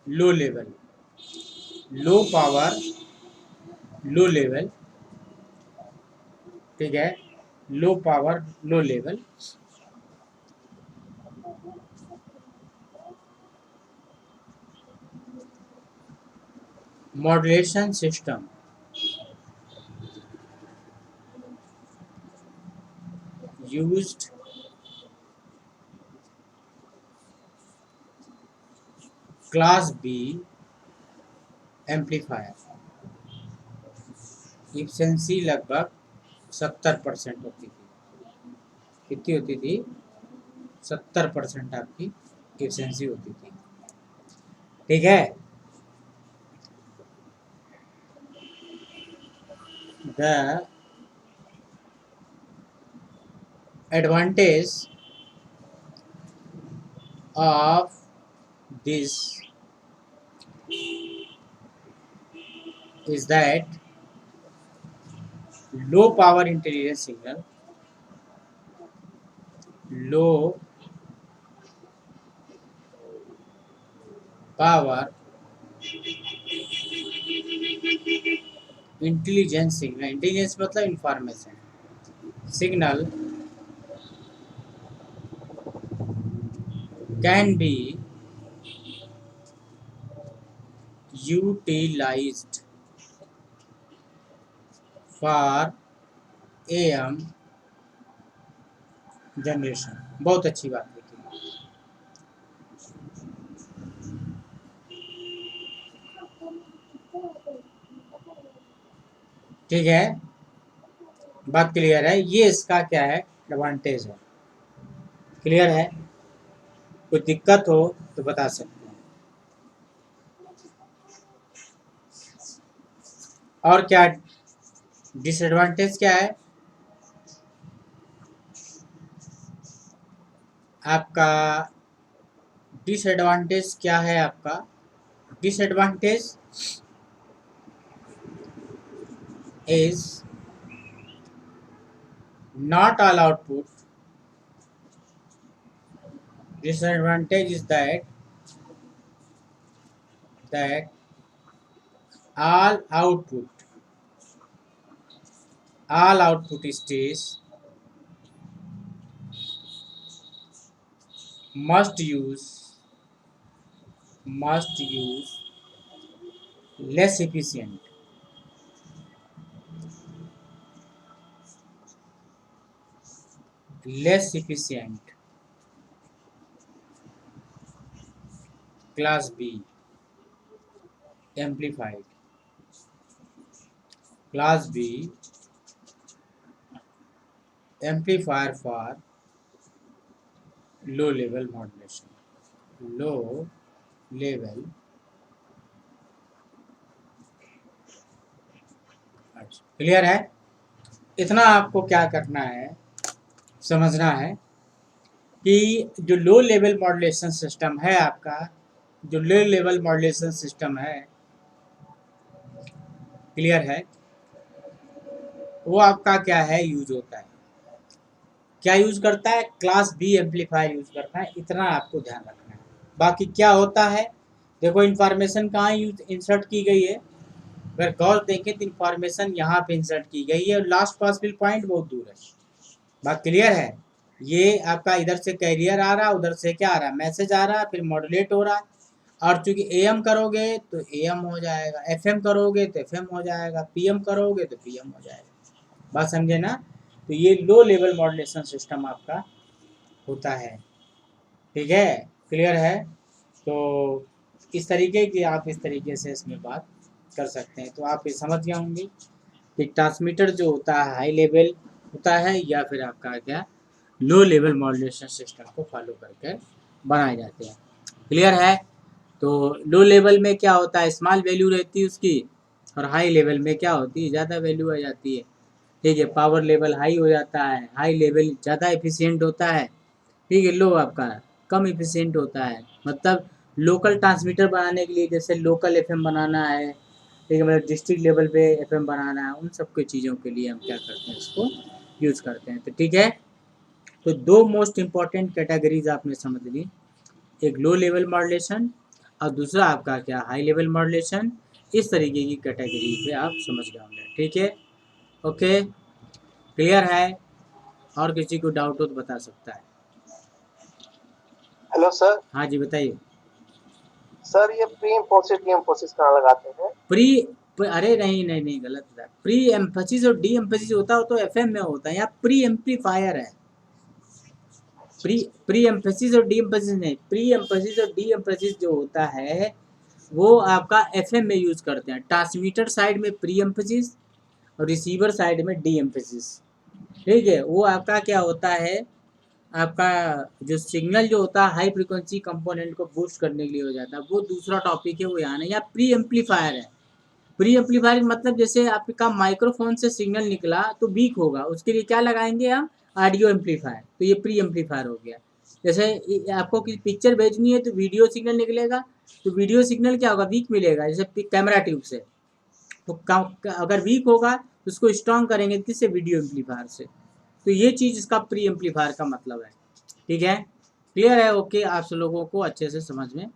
low level, low power low level, ठीक है, low power low level, modulation system used class B amplifier. Efficiency लगभग 70% होती थी। कितनी होती थी? 70% आपकी इफिशिएंसी होती थी। ठीक है, the advantage of this is that low power intelligence signal, low power intelligence signal, intelligence मतलब information, signal can be utilized for AM generation. बहुत अच्छी बात लिखी। ठीक है, बात क्लियर है? ये इसका क्या है, एडवांटेज है। क्लियर है? कोई दिक्कत हो तो बता सकते हैं। और क्या डिसएडवांटेज क्या है? आपका डिसएडवांटेज क्या है आपका? Disadvantage is not all output. Disadvantage is that all output stage must use less efficient class B amplified class B amplifier for low level modulation. Low level clear है। इतना आपको क्या करना है, समझना है कि जो लो लेवल मॉड्यूलेशन सिस्टम है आपका, जो लो लेवल मॉड्यूलेशन सिस्टम है, क्लियर है, वो आपका क्या है, यूज होता है, क्या यूज करता है, क्लास बी एम्पलीफायर यूज करता है। इतना आपको ध्यान रखना है। बाकी क्या होता है, देखो इन्फॉर्मेशन कहाँ यूज इंसर्ट की गई है, अगर गौर देखें तो इन्फॉर्मेशन यहाँ पे इंसर्ट की गई है और लास्ट पॉसिबल पॉइंट बहुत दूर है। बात क्लियर है। ये आपका इधर से कैरियर आ रहा है, उधर से क्या आ रहा है, मैसेज आ रहा है, फिर मॉड्यूलेट हो रहा है। और चूंकि एएम करोगे तो एएम हो जाएगा, एफएम करोगे तो एफएम हो जाएगा, पीएम करोगे तो पीएम हो जाएगा। बात समझे ना। तो ये लो लेवल मॉड्यूलेशन सिस्टम आपका होता है। ठीक है, क्लियर है। तो इस तरीके की आप इस तरीके से इसमें बात कर सकते हैं। तो आप ये समझ गए होंगे कि ट्रांसमीटर जो होता है हाई लेवल होता है या फिर आपका क्या लो लेवल मॉड्यूलेशन सिस्टम को फॉलो करके बनाए जाते हैं। क्लियर है। तो लो लेवल में क्या होता है, स्मॉल वैल्यू रहती है उसकी, और हाई लेवल में क्या होती है, ज़्यादा वैल्यू आ जाती है। ठीक है, पावर लेवल हाई हो जाता है, हाई लेवल ज़्यादा एफिशिएंट होता है। ठीक है, लो आपका कम एफिशिएंट होता है। मतलब लोकल ट्रांसमीटर बनाने के लिए, जैसे लोकल एफएम बनाना है, ठीक है, मतलब डिस्ट्रिक्ट लेवल पे एफएम बनाना है, उन सब के चीज़ों के लिए हम क्या करते हैं, इसको यूज़ करते हैं। तो ठीक है, तो दो मोस्ट इम्पॉर्टेंट कैटेगरीज आपने समझ ली, एक लो लेवल मॉड्यूलेशन और दूसरा आपका क्या हाई लेवल मॉड्यूलेशन। इस तरीके की कैटेगरी पे आप समझ गए होंगे। ठीक है, ओके, क्लियर है। और किसी को डाउट हो तो बता सकता है। Hello sir. हाँ जी, बताइए सर ये प्री इम्पोसिस डी इम्पोसिस कहाँ लगाते हैं? अरे नहीं गलत है। प्री एम्फेसिस और डी एम्फेसिस होता है तो एफएम में होता है, यहाँ प्री एम्पलीफायर है। प्री एम्फेसिस और डी एम्फेसिस नहीं, प्री एम्फेसिस और डी एम्फेसिस जो होता है वो आपका एफएम में यूज करते हैं। ट्रांसमीटर साइड में प्री एम्फेसिस और रिसीवर साइड में डी एम्फेसिस। ठीक है, वो आपका क्या होता है, आपका जो सिग्नल जो होता है हाई फ्रिक्वेंसी कंपोनेंट को बूस्ट करने के लिए हो जाता है, वो दूसरा टॉपिक है, वो यहाँ नहीं। यहाँ प्री एम्पलीफायर है। प्री एम्पलीफायर मतलब जैसे आपका माइक्रोफोन से सिग्नल निकला तो वीक होगा, उसके लिए क्या लगाएंगे हम, ऑडियो एम्पलीफायर। तो ये प्री एम्पलीफायर हो गया। जैसे आपको किसी पिक्चर भेजनी है तो वीडियो सिग्नल निकलेगा, तो वीडियो सिग्नल क्या होगा, वीक मिलेगा, जैसे कैमरा ट्यूब से। तो अगर वीक होगा तो उसको स्ट्रॉन्ग करेंगे किससे, वीडियो एम्पलीफायर से। तो ये चीज़ इसका प्री एम्पलीफायर का मतलब है। ठीक है, क्लियर है, ओके, आप लोगों को अच्छे से समझ में